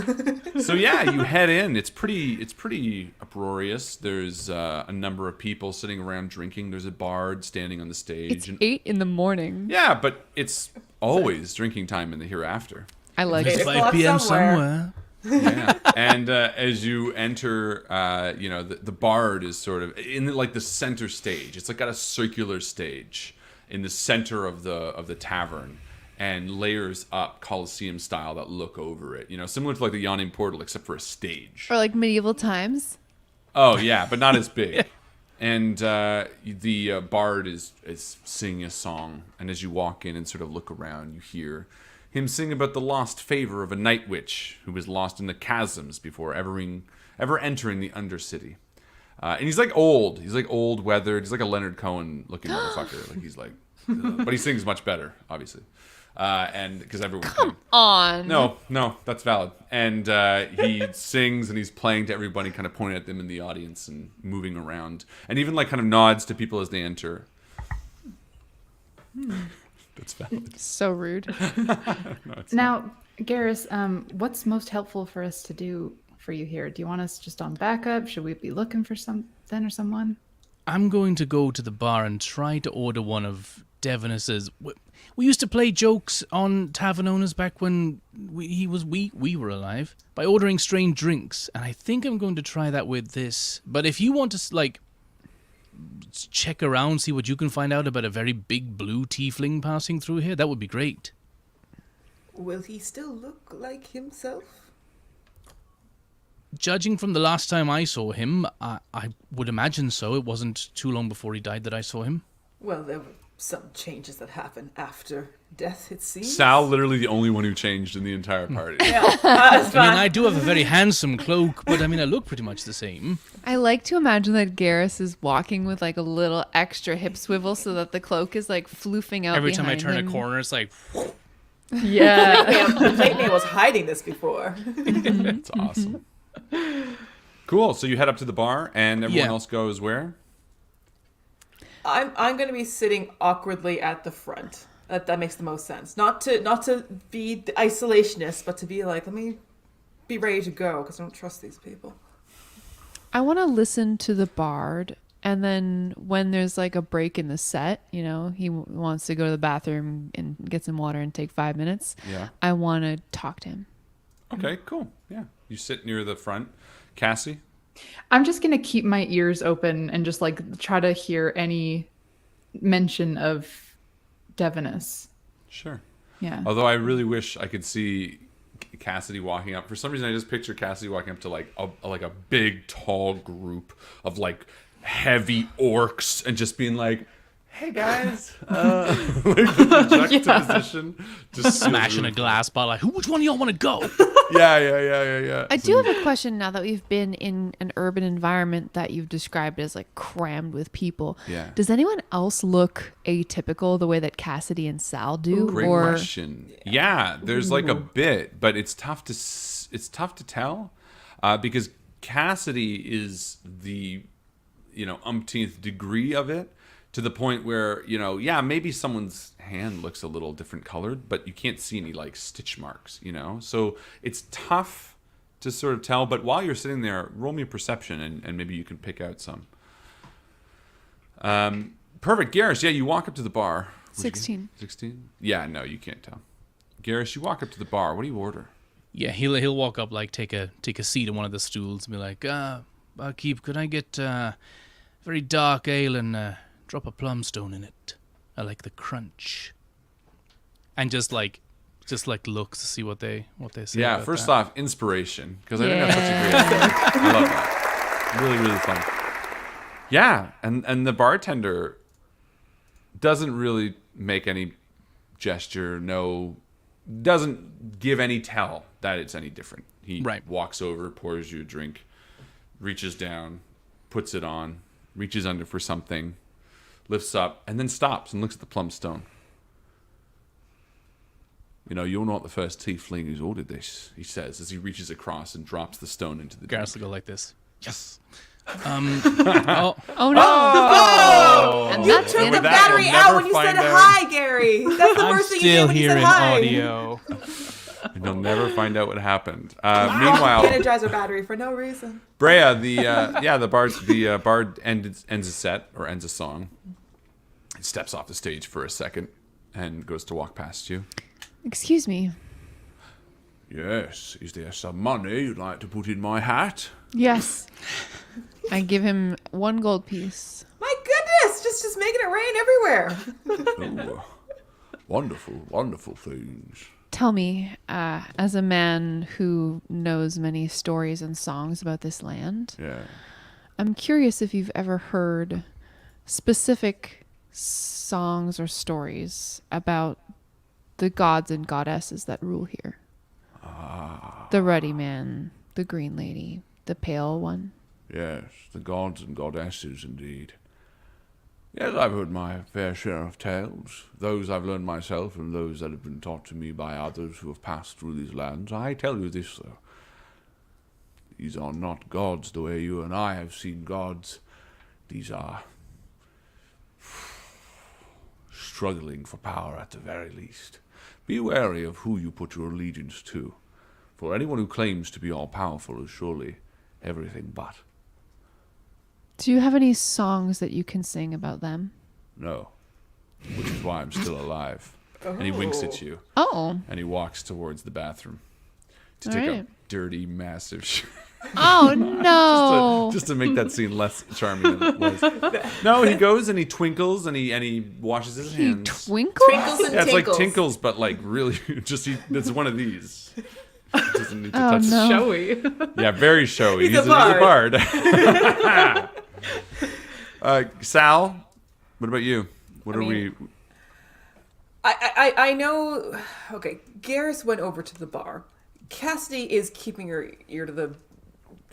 So yeah, you head in. It's pretty uproarious. There's a number of people sitting around drinking. There's a bard standing on the stage. It's and 8 a.m. yeah, but it's always drinking time in the Hereafter. I like Eight it. o'clock 5 p.m. somewhere. somewhere. Yeah, and as you enter, the bard is sort of in like the center stage. It's like got a circular stage in the center of the tavern, and layers up Colosseum style that look over it. Similar to like the Yawning Portal, except for a stage. Or like medieval times. Oh yeah, but not as big. And the bard is singing a song, and as you walk in and sort of look around, you hear him sing about the lost favor of a night witch who was lost in the chasms before ever entering the Undercity. And he's like old. He's like old, weathered. He's like a Leonard Cohen looking motherfucker. Like he's like, but he sings much better, obviously. And because everyone Come on. No, that's valid. And he sings and he's playing to everybody, kind of pointing at them in the audience and moving around, and even like kind of nods to people as they enter. That's valid. So rude. Now, Garrus, what's most helpful for us to do for you here? Do you want us just on backup? Should we be looking for something or someone? I'm going to go to the bar and try to order one of Devonus's. We used to play jokes on tavern owners back when we were alive by ordering strange drinks, and I think I'm going to try that with this. But if you want to check around, see what you can find out about a very big blue tiefling passing through here, that would be great. Will he still look like himself? Judging from the last time I saw him, I would imagine so. It wasn't too long before he died that I saw him. Well, there were some changes that happen after death, it seems. Sal, literally the only one who changed in the entire party. Yeah, that's fine. I mean, I do have a very handsome cloak, but I mean, I look pretty much the same. I like to imagine that Garrus is walking with like a little extra hip swivel so that the cloak is like floofing out Every time I turn behind a him. corner, it's like... Yeah. The Pygmy was hiding this before. That's awesome. Cool. So you head up to the bar, and everyone Yeah. else goes where? I'm going to be sitting awkwardly at the front. That makes the most sense. Not to be the isolationist, but to be like, let me be ready to go because I don't trust these people. I want to listen to the bard, and then when there's like a break in the set, he wants to go to the bathroom and get some water and take 5 minutes. Yeah. I want to talk to him. Okay, cool. Yeah. You sit near the front. Cassie? I'm just going to keep my ears open and just like try to hear any mention of Devonus. Sure. Yeah. Although I really wish I could see Cassidy walking up. For some reason, I just picture Cassidy walking up to like a big, tall group of like heavy orcs and just being like, "Hey guys," like the juxtaposition, just smashing a glass bottle. Like, which one of y'all want to go? Yeah. I do have a question now that we've been in an urban environment that you've described as like crammed with people. Yeah. Does anyone else look atypical the way that Cassidy and Sal do? Great question. Yeah, there's like a bit, but it's tough to tell because Cassidy is the umpteenth degree of it. To the point where, maybe someone's hand looks a little different colored, but you can't see any, like, stitch marks, So it's tough to sort of tell. But while you're sitting there, roll me a perception, and maybe you can pick out some. Perfect. Garrus, yeah, you walk up to the bar. 16. 16? Yeah, no, you can't tell. Garrus, you walk up to the bar. What do you order? Yeah, he'll walk up, like, take a seat on one of the stools and be like, barkeep, could I get very dark ale and... drop a plum stone in it. I like the crunch. And just looks to see what they say. Yeah, about first that. off, inspiration. Because I think that's such a great idea. I love that. Really, really fun. Yeah, and the bartender doesn't really make any gesture, doesn't give any tell that it's any different. He walks over, pours you a drink, reaches down, puts it on, reaches under for something, lifts up, and then stops and looks at the plum stone. You're not the first tiefling who's ordered this, he says, as he reaches across and drops the stone into the drink. Garrus will go like this. Yes. Oh no! Oh! And that's Turn in the the battery out when you said hi, Gary. That's the I'm first thing you did still when you here said in hi. audio. And you'll never find out what happened. Wow, Meanwhile, Energizer battery for no reason. Brea, the bard ends a set or ends a song. He steps off the stage for a second and goes to walk past you. Excuse me. Yes. Is there some money you'd like to put in my hat? Yes. I give him 1 gold piece. My goodness, just making it rain everywhere. Oh, wonderful, wonderful things. Tell me, as a man who knows many stories and songs about this land, Yeah. I'm curious if you've ever heard specific songs or stories about the gods and goddesses that rule here. The ruddy man, the green lady, the pale one. Yes, the gods and goddesses indeed. Yes, I've heard my fair share of tales. Those I've learned myself and those that have been taught to me by others who have passed through these lands. I tell you this, though. These are not gods the way you and I have seen gods. These are struggling for power at the very least. Be wary of who you put your allegiance to, for anyone who claims to be all-powerful is surely everything but. Do you have any songs that you can sing about them? No, which is why I'm still alive. And he winks at you, Oh. and he walks towards the bathroom to All take a right. dirty, massive shit. Oh, no. just to make that scene less charming than it was. No, he goes and he twinkles and he washes his He hands. twinkles? Twinkles and Yeah, it's like tinkles. tinkles, but like really, it's one of these. He doesn't need to Oh, touch. no. Showy. Yeah, very showy. He's a bard. Sal, what about you? What are we? I know. Okay, Garrus went over to the bar. Cassidy is keeping her ear to the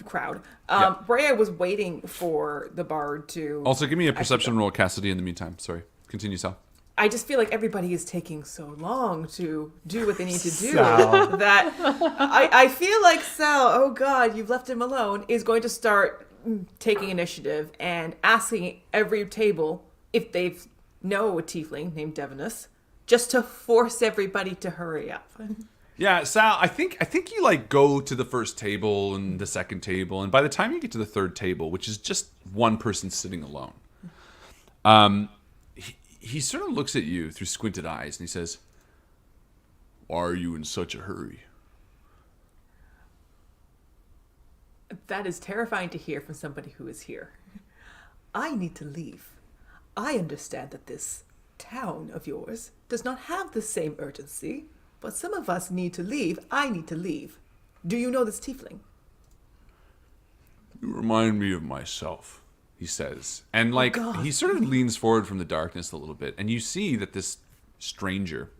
crowd. Yeah. Brea was waiting for the bard to. Also, give me a perception roll, Cassidy, in the meantime. Sorry. Continue, Sal. I just feel like everybody is taking so long to do what they need to do Sal. that I feel like Sal, oh God, you've left him alone, is going to start taking initiative and asking every table if they know a tiefling named Devonus, just to force everybody to hurry up. Yeah, Sal, I think you like go to the first table and the second table, and by the time you get to the third table, which is just one person sitting alone, he sort of looks at you through squinted eyes and he says, "Why are you in such a hurry?" That is terrifying to hear from somebody who is here. I need to leave. I understand that this town of yours does not have the same urgency, but some of us need to leave. I need to leave. Do you know this tiefling? You remind me of myself, he says. And like God. he sort of leans forward from the darkness a little bit, and you see that this stranger,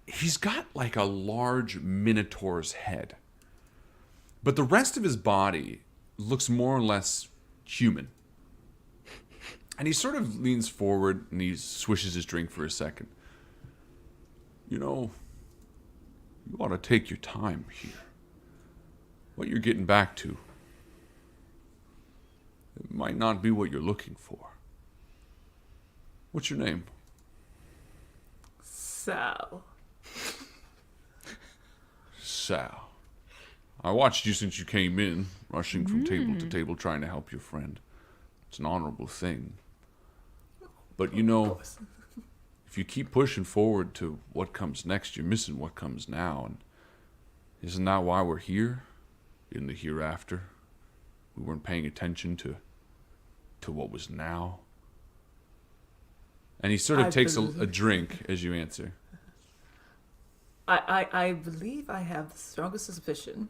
he's got like a large minotaur's head. But the rest of his body looks more or less human. And he sort of leans forward and he swishes his drink for a second. You know, you ought to take your time here. What you're getting back to, it might not be what you're looking for. What's your name? Sal. Sal. I watched you since you came in, rushing from table to table trying to help your friend. It's an honorable thing. But you know, if you keep pushing forward to what comes next, you're missing what comes now. And isn't that why we're here? In the hereafter? We weren't paying attention to what was now. And he sort of takes a drink as you answer. I believe I have the strongest suspicion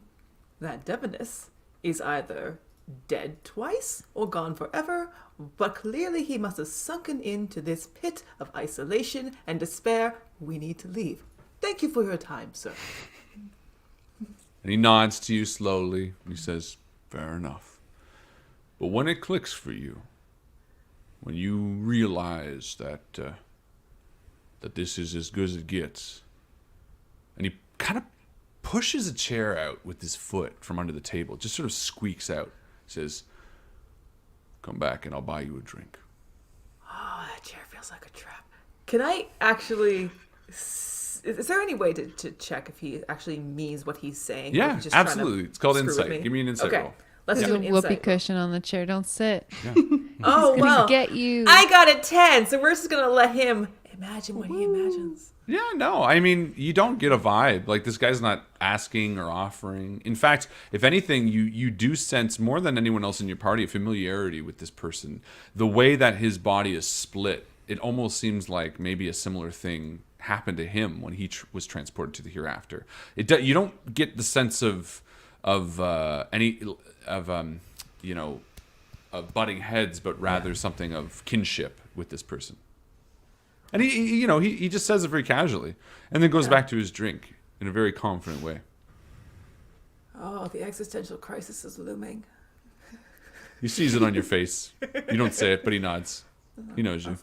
that Devonus is either dead twice or gone forever, but clearly he must have sunken into this pit of isolation and despair. We need to leave. Thank you for your time, sir. And he nods to you slowly. He says, fair enough. But when it clicks for you, when you realize that this is as good as it gets, and he kind of pushes a chair out with his foot from under the table, just sort of squeaks out, says, come back and I'll buy you a drink. Oh, that chair feels like a trap. Can I actually... Is there any way to check if he actually means what he's saying? Or Yeah, he's just trying to absolutely. It's called screw with insight. me? Give me an insight okay. roll. Let's There's do a an whoopee insight. cushion on the chair. Don't sit. Yeah. Oh, Gonna well. get you. I got a 10, so we're just going to let him imagine what he imagines. Yeah, no. I mean, you don't get a vibe. Like, this guy's not asking or offering. In fact, if anything, you do sense more than anyone else in your party a familiarity with this person. The way that his body is split, it almost seems like maybe a similar thing happened to him when he was transported to the hereafter. You don't get the sense of butting heads, but rather something of kinship with this person. And he just says it very casually, and then goes back to his drink in a very confident way. Oh, the existential crisis is looming. He sees it on your face. You don't say it, but he nods. He knows you.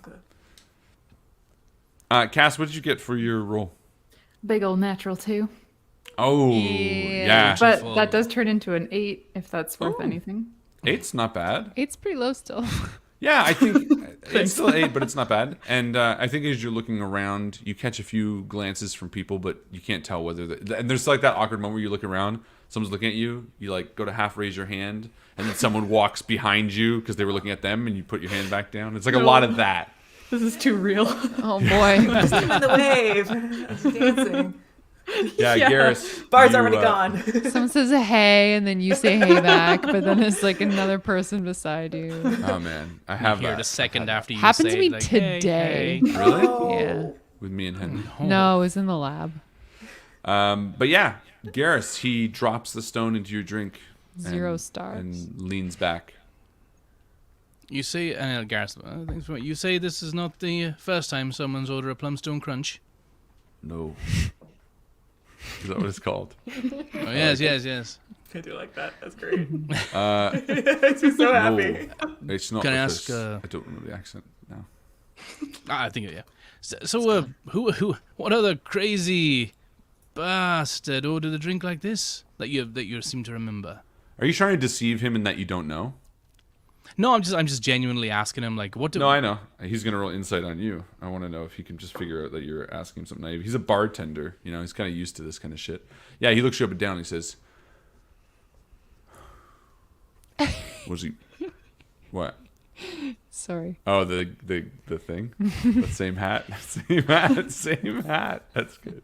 Cass, what did you get for your roll? Big old natural 2. Oh, yeah. But that does turn into an 8 if that's worth anything. 8's not bad. 8's pretty low still. Yeah, I think it's still 8, but it's not bad. And I think as you're looking around, you catch a few glances from people, but you can't tell whether... And there's like that awkward moment where you look around, someone's looking at you, you like go to half raise your hand, and then someone walks behind you because they were looking at them, and you put your hand back down. It's like a lot of that. This is too real. Oh boy. Just in the wave. Dancing. Yeah, Garrus. Bar's already gone. Someone says hey, and then you say hey back, but then there's like another person beside you. Oh man, I have Here that. the second after you Happened say to me it, like, today. Hey, hey. Really? Yeah. With me and Henry. No, it was in the lab. But yeah, Garrus, he drops the stone into your drink. 0 stars. And leans back. You say, Gareth, thanks for you say this is not the first time someone's ordered a plumstone crunch. No. Is that what it's called? Oh yes. I do like that. That's great. It makes me so happy. No, it's not. Can I because ask, I don't know the accent now. I think yeah. So who? What other crazy bastard ordered a drink like this that you seem to remember? Are you trying to deceive him in that you don't know? No, I'm just genuinely asking him like what. No, I know. He's gonna roll insight on you. I want to know if he can just figure out that you're asking him something naive. He's a bartender, he's kind of used to this kind of shit. Yeah, he looks you up and down. And he says, "Was he? What? Sorry. Oh, the thing, the same hat, same hat. That's good."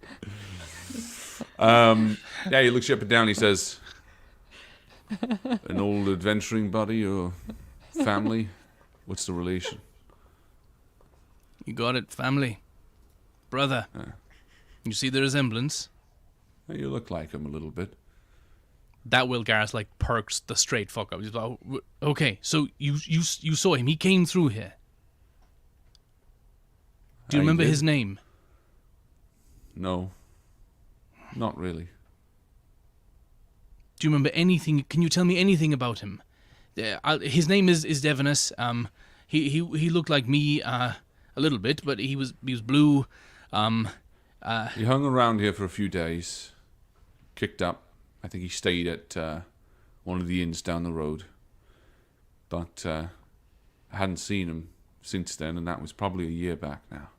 Yeah, he looks you up and down. He says, "An old adventuring buddy or family? What's the relation?" You got it, family, brother. You see the resemblance? You look like him a little bit. That Will Gareth like perks the straight fuck up. He's like, oh, okay, so you saw him. He came through here. Do you remember his name? No, not really. Do you remember anything? Can you tell me anything about him? His name is Devanus. He looked like me a little bit, but he was blue. He hung around here for a few days. Kicked up. I think he stayed at one of the inns down the road. But I hadn't seen him since then, and that was probably a year back now.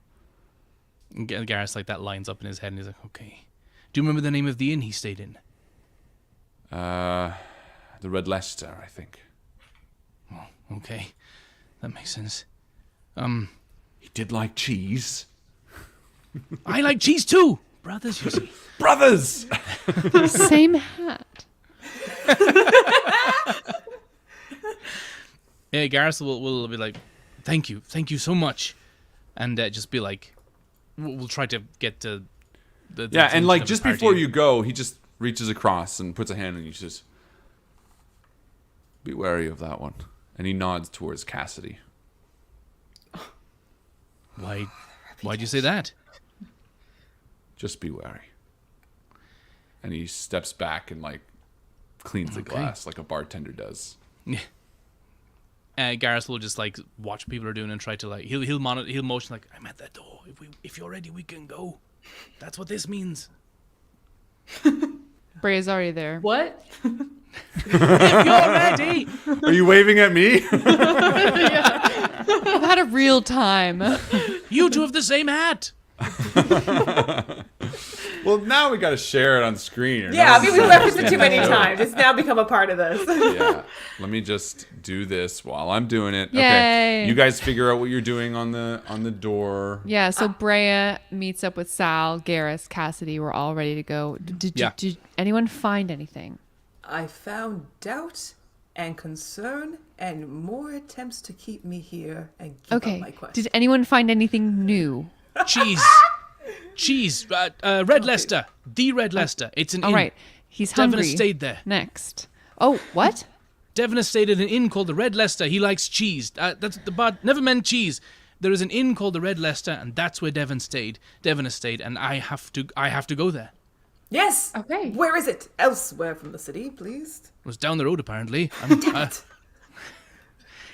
And Gareth like that lines up in his head, and he's like, okay. Do you remember the name of the inn he stayed in? The Red Leicester, I think. Oh, okay, that makes sense. He did like cheese. I like cheese too, brothers. You see, Brothers. Same hat. yeah. Gareth will be like, thank you so much, and just be like, we'll try to get to the Yeah, and like of just the party. before you go, he just reaches across and puts a hand on you. He says, "Be wary of that one." And he nods towards Cassidy. Why'd you say that? Just be wary. And he steps back and like cleans the glass like a bartender does. Yeah. Gareth will just like watch what people are doing and try to like he'll motion like, I'm at that door. If you're ready, we can go. That's what this means. Bray's already there. What? If you're ready. Are you waving at me? I've had a real time. You two have the same hat. Well, now we got to share it on screen. or Yeah, no I mean, we one's referenced it too understanding many the joke. times. It's now become a part of this. Yeah. Let me just do this while I'm doing it. Yay. Okay. You guys figure out what you're doing on the door. Yeah, so Brea meets up with Sal, Garrus, Cassidy. We're all ready to go. Did anyone find anything? I found doubt and concern and more attempts to keep me here and give up my quest. Did anyone find anything new? Cheese. Red Leicester. The Red Leicester. It's an All inn. right. He's Devon hungry. has stayed there. Next. Oh, what? Devon has stayed at an inn called the Red Leicester. He likes cheese. That's the bar. Never meant cheese. There is an inn called the Red Leicester, and that's where Devon stayed. Devon has stayed, and I have to go there. Yes. Okay. Where is it? Elsewhere from the city, please. It was down the road, apparently.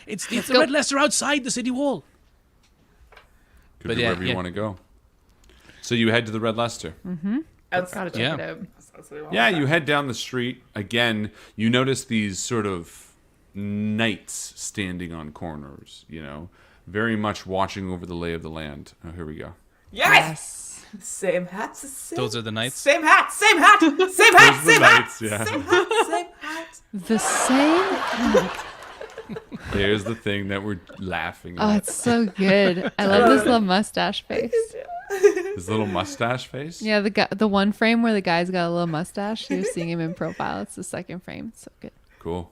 It's the go. Red Leicester outside the city wall. Could But be yeah, wherever you yeah. want to go. So you head to the Red Leicester. Gotta check Yeah. it out. Yeah, you head down the street. Again, you notice these sort of knights standing on corners, very much watching over the lay of the land. Oh, here we go. Yes. Same hats. Same, Those are the knights? Same hat. Same hat. Same hat. Those are the Same hat. knights, yeah. Same hat. Same hat. The same? There's the thing that we're laughing Oh, at. it's so good. I love this little mustache face. His little mustache face. Yeah, the one frame where the guy's got a little mustache. You're seeing him in profile. It's the second frame. It's so good. Cool.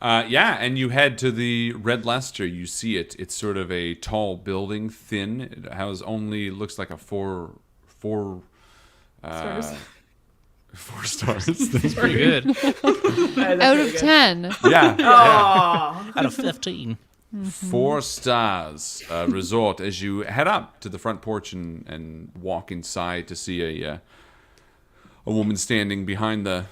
Yeah, and you head to the Red Leicester. You see it. It's sort of a tall building, thin. It has looks like a four Stars. 4 stars. Pretty good. Out of 10. Yeah. Aw. Out of 15. 4 stars resort as you head up to the front porch and walk inside to see a woman standing behind the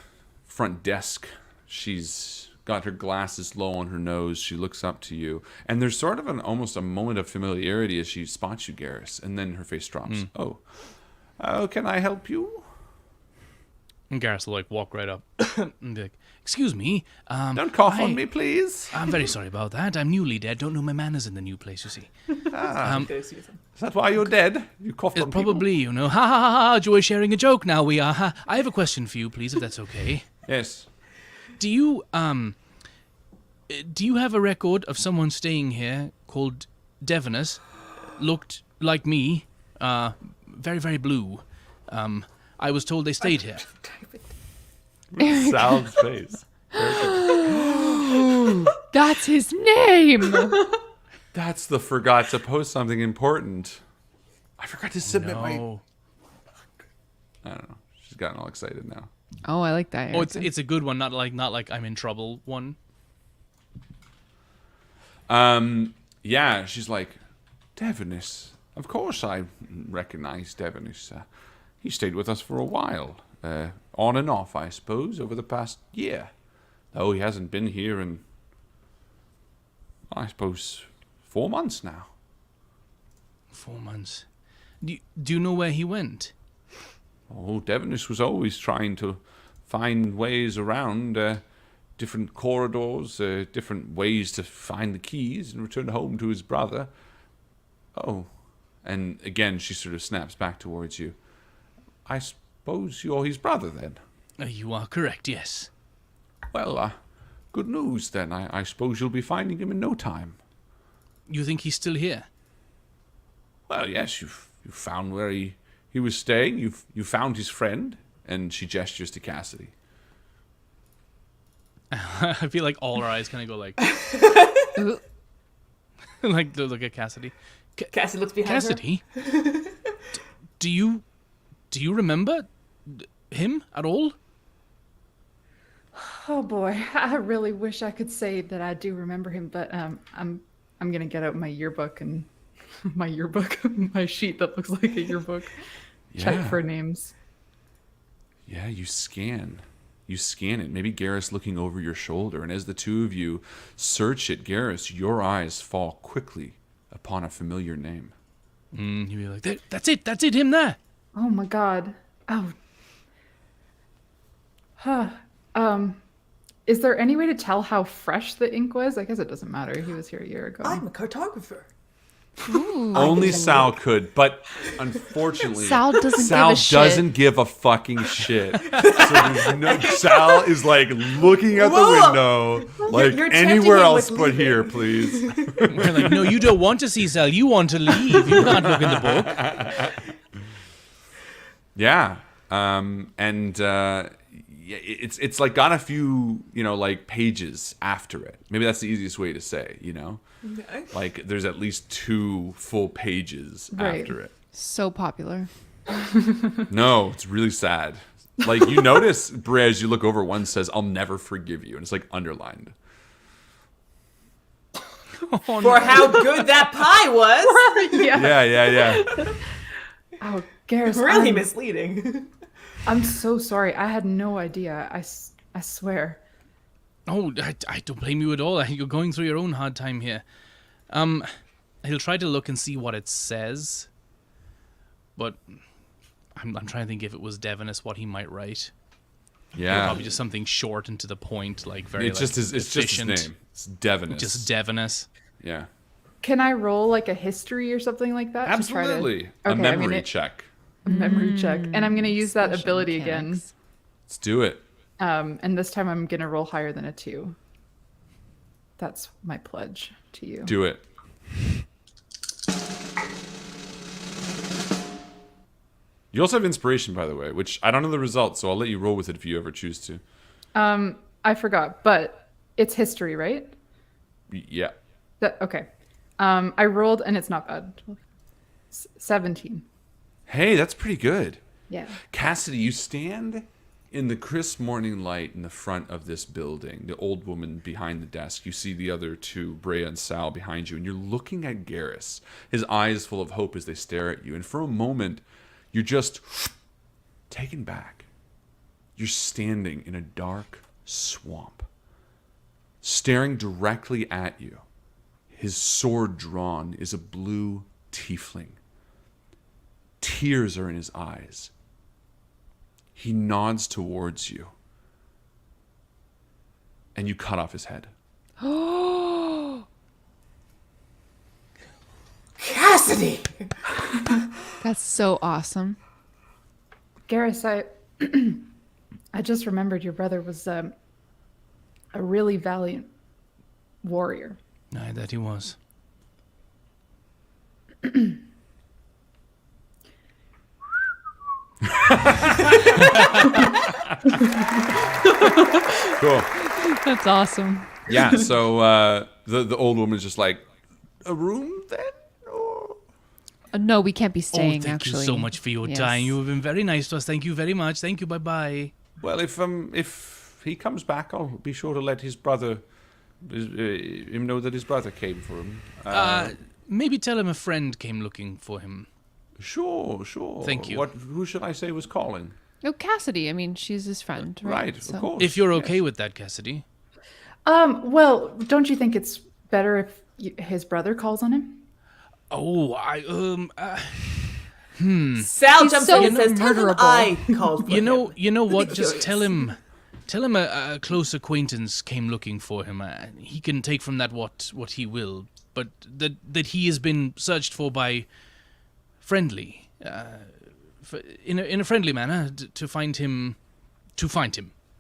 front desk. She's got her glasses low on her nose. She looks up to you, and there's sort of almost a moment of familiarity as she spots you, Garrus, and then her face drops. Oh, can I help you? And Garrus will walk right up and be like, "Excuse me. Don't cough on me, please. I'm very sorry about that. I'm newly dead. Don't know my manners in the new place, you see. Go see them. Is that why you're dead? You coughed It's on people? probably, ha ha ha ha, joy sharing a joke now we are. Ha. I have a question for you, please, if that's okay. Yes. Do you have a record of someone staying here called Devonus? Looked like me, very, very blue. I was told they stayed here. Sal's face. That's his name. That's the forgot to post something important. I forgot to submit my... No. I don't know. She's gotten all excited now. Oh, I like that. Oh, it's a good one, not like I'm in trouble one. Yeah, she's like, Devonus. Of course I recognize Devonus. He stayed with us for a while. On and off, I suppose, over the past year. Though he hasn't been here in, I suppose, 4 months now. 4 months. Do you know where he went? Oh, Devonus was always trying to find ways around different corridors, different ways to find the keys and return home to his brother. Oh, and again she sort of snaps back towards you. I suppose you're his brother then? You are correct, yes. Well, good news then. I suppose you'll be finding him in no time. You think he's still here? Well, yes, you've found where he was staying. You found his friend, and she gestures to Cassidy. I feel like all our eyes kind of go like... like, look at Cassidy. Cassie looks behind her. Cassidy? Do you remember him at all? Oh boy, I really wish I could say that I do remember him, but I'm gonna get out my yearbook and my sheet that looks like a yearbook. Check for names. Yeah, you scan it. Maybe Garrus looking over your shoulder, and as the two of you search it, Garrus, your eyes fall quickly upon a familiar name. You'd be like, that's it, him there. Oh my god. Oh. Is there any way to tell how fresh the ink was? I guess it doesn't matter. He was here a year ago. I'm a cartographer. Only Sal could, but unfortunately, Sal doesn't Sal give a shit. doesn't give a fucking shit. So Sal is like looking out the window, like you're tempting anywhere him else with but leaving. here, please. We're like, no, you don't want to see Sal. You want to leave. You can't look in the book. Yeah, it's like got a few, like pages after it. Maybe that's the easiest way to say, Okay. like there's at least 2 full pages Right. after it. So popular. No, it's really sad. Like you notice, Brea, as you look over, one says, "I'll never forgive you," and it's like underlined. For how good that pie was. Yeah. Oh, Garrus, Really I'm, misleading. I'm so sorry. I had no idea. I swear. Oh, I don't blame you at all. You're going through your own hard time here. He'll try to look and see what it says, but I'm trying to think if it was Devonus, what he might write. Yeah. Probably just something short and to the point, like very. It's just his efficient. name. It's Devonus. Just Devonus. Yeah. Can I roll like a history or something like that? Absolutely. To try A to... memory check. A memory check. And I'm going to use that Special ability mechanics. Let's do it. again. And this time I'm going to roll higher than a 2. That's my pledge to you. Do it. You also have inspiration, by the way, which I don't know the results, so I'll let you roll with it if you ever choose to. I forgot, but it's history, right? Yeah. Okay. I rolled and it's not bad. 17. Hey, that's pretty good. Yeah. Cassidy, you stand in the crisp morning light in the front of this building, the old woman behind the desk. You see the other 2, Brea and Sal, behind you, and you're looking at Garrus, his eyes full of hope as they stare at you. And for a moment, you're just taken back. You're standing in a dark swamp, staring directly at you. His sword drawn is a blue tiefling. Tears are in his eyes. He nods towards you, and you cut off his head. Cassidy! That's so awesome. Garrus, I just remembered your brother was a really valiant warrior. Aye, that he was. Cool. That's awesome. Yeah, so the old woman's just like, a room then? Or... No, we can't be staying, thank actually. you so much for your time. You have been very nice to us. Thank you very much. Thank you. Bye-bye. Well, if he comes back, I'll be sure to let his brother, him know that his brother came for him. Maybe tell him a friend came looking for him. Sure. Thank you. Who should I say was calling? Oh, Cassidy. I mean, she's his friend, right? Right, So- of course. If you're okay with that, Cassidy. Well, don't you think it's better if his brother calls on him? Oh, Sal He's jumps so in and says, "Tell him murderable." I called for You know what? Ridiculous. Just tell him a close acquaintance came looking for him. He can take from that what he will, but that he has been searched for by friendly, in a friendly manner to find him,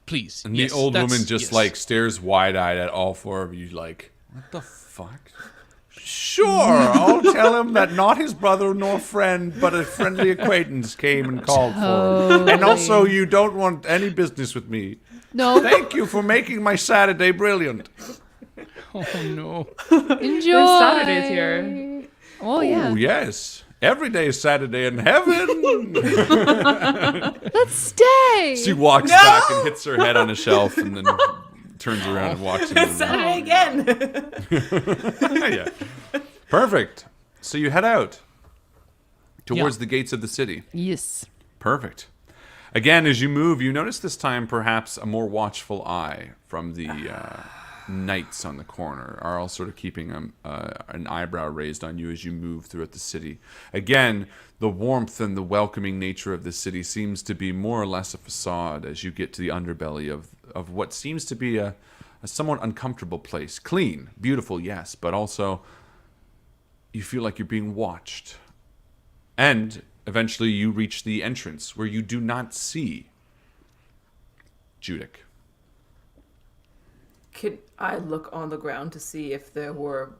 please. And Yes, the old that's- woman just yes. like stares wide-eyed at all 4 of you, like, what the fuck? Sure, I'll tell him that not his brother nor friend, but a friendly acquaintance came and called for him. And also, you don't want any business with me. No, Thank you for making my Saturday brilliant. Oh no. enjoy. There's Saturdays here. Oh, yeah. Oh, yes. Every day is Saturday in heaven. Let's stay. She walks back and hits her head on a shelf and then turns around and walks into the room. Saturday again. Yeah. Perfect. So you head out towards the gates of the city. Yes. Perfect. Again, as you move, you notice this time perhaps a more watchful eye from the knights on the corner are all sort of keeping an eyebrow raised on you as you move throughout the city. Again, the warmth and the welcoming nature of the city seems to be more or less a facade as you get to the underbelly of what seems to be a somewhat uncomfortable place. Clean, beautiful, yes, but also you feel like you're being watched. And eventually you reach the entrance where you do not see Judic. Could I look on the ground to see if there were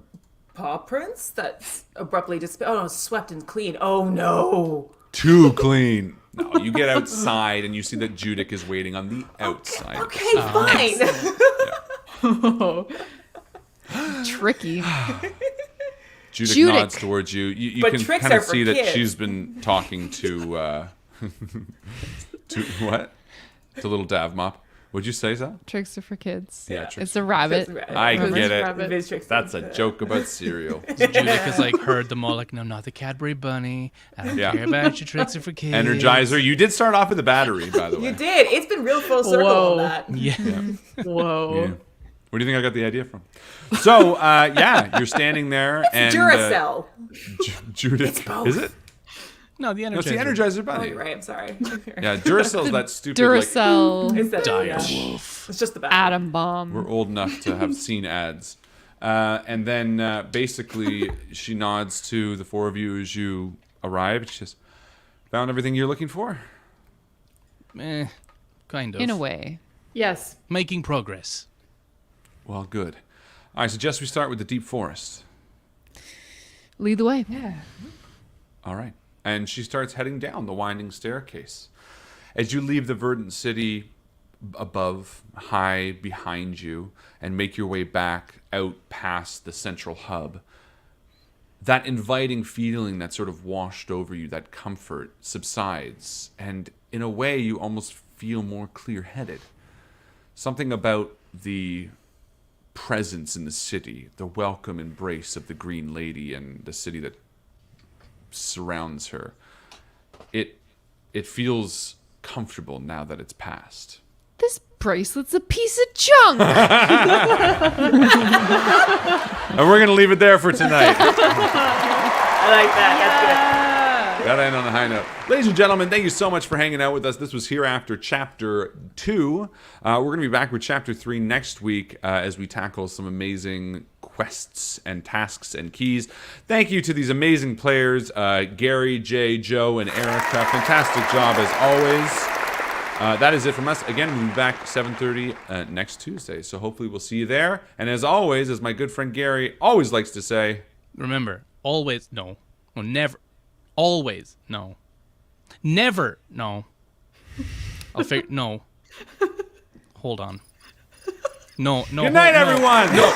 paw prints that abruptly just swept and clean? Oh no! Too clean. No, you get outside and you see that Judic is waiting on the outside. Okay, fine. Tricky. Judic nods towards you. You But can tricks kind of are for see that kids. she's been talking to to what? To little Davmop. Would you say so? Tricks are for kids. Yeah, tricks It's a rabbit. I Rabbit. get it. Rabbit. Viz tricks That's a them. joke about cereal. Judic has like heard them all like, no, not the Cadbury Bunny. I don't Yeah. care about your tricks are for kids. Energizer. You did start off with the battery, by the way. You did. It's been real full circle Whoa. on that. Yeah. Whoa. Yeah. Where do you think I got the idea from? So, you're standing there and Duracell. Judic. both. Is it? No, the No, it's the Energizer. Energizer Bunny. Oh, you're right. I'm sorry. Yeah, Duracell's that stupid. Duracell. It's that, Dire yeah. Wolf. It's just the back. Atom bomb. We're old enough to have seen ads. And then basically she nods to the four of you as you arrive. She says, "Found everything you're looking for?" Kind of. In a way. Yes. Making progress. Well, good. I suggest we start with the deep forest. Lead the way. All right. And she starts heading down the winding staircase. As you leave the verdant city above, high behind you, and make your way back out past the central hub, that inviting feeling that sort of washed over you, that comfort, subsides. And in a way, you almost feel more clear-headed. Something about the presence in the city, the welcome embrace of the Green Lady and the city that surrounds her. It feels comfortable now that it's past. This bracelet's a piece of junk. And we're going to leave it there for tonight. I like that. Gotta end on a high note. Ladies and gentlemen, thank you so much for hanging out with us. This was Hereafter Chapter 2. We're going to be back with Chapter 3 next week as we tackle some amazing quests and tasks and keys. Thank you to these amazing players, Gary, Jay, Joe, and Erica. Fantastic job as always. That is it from us. Again, we'll be back 7:30 next Tuesday. So hopefully we'll see you there. And as always, as my good friend Gary always likes to say, Remember, always no. Well, never. Always no. Never no. I'll figure. No. Hold on. No. good night, no. everyone! No.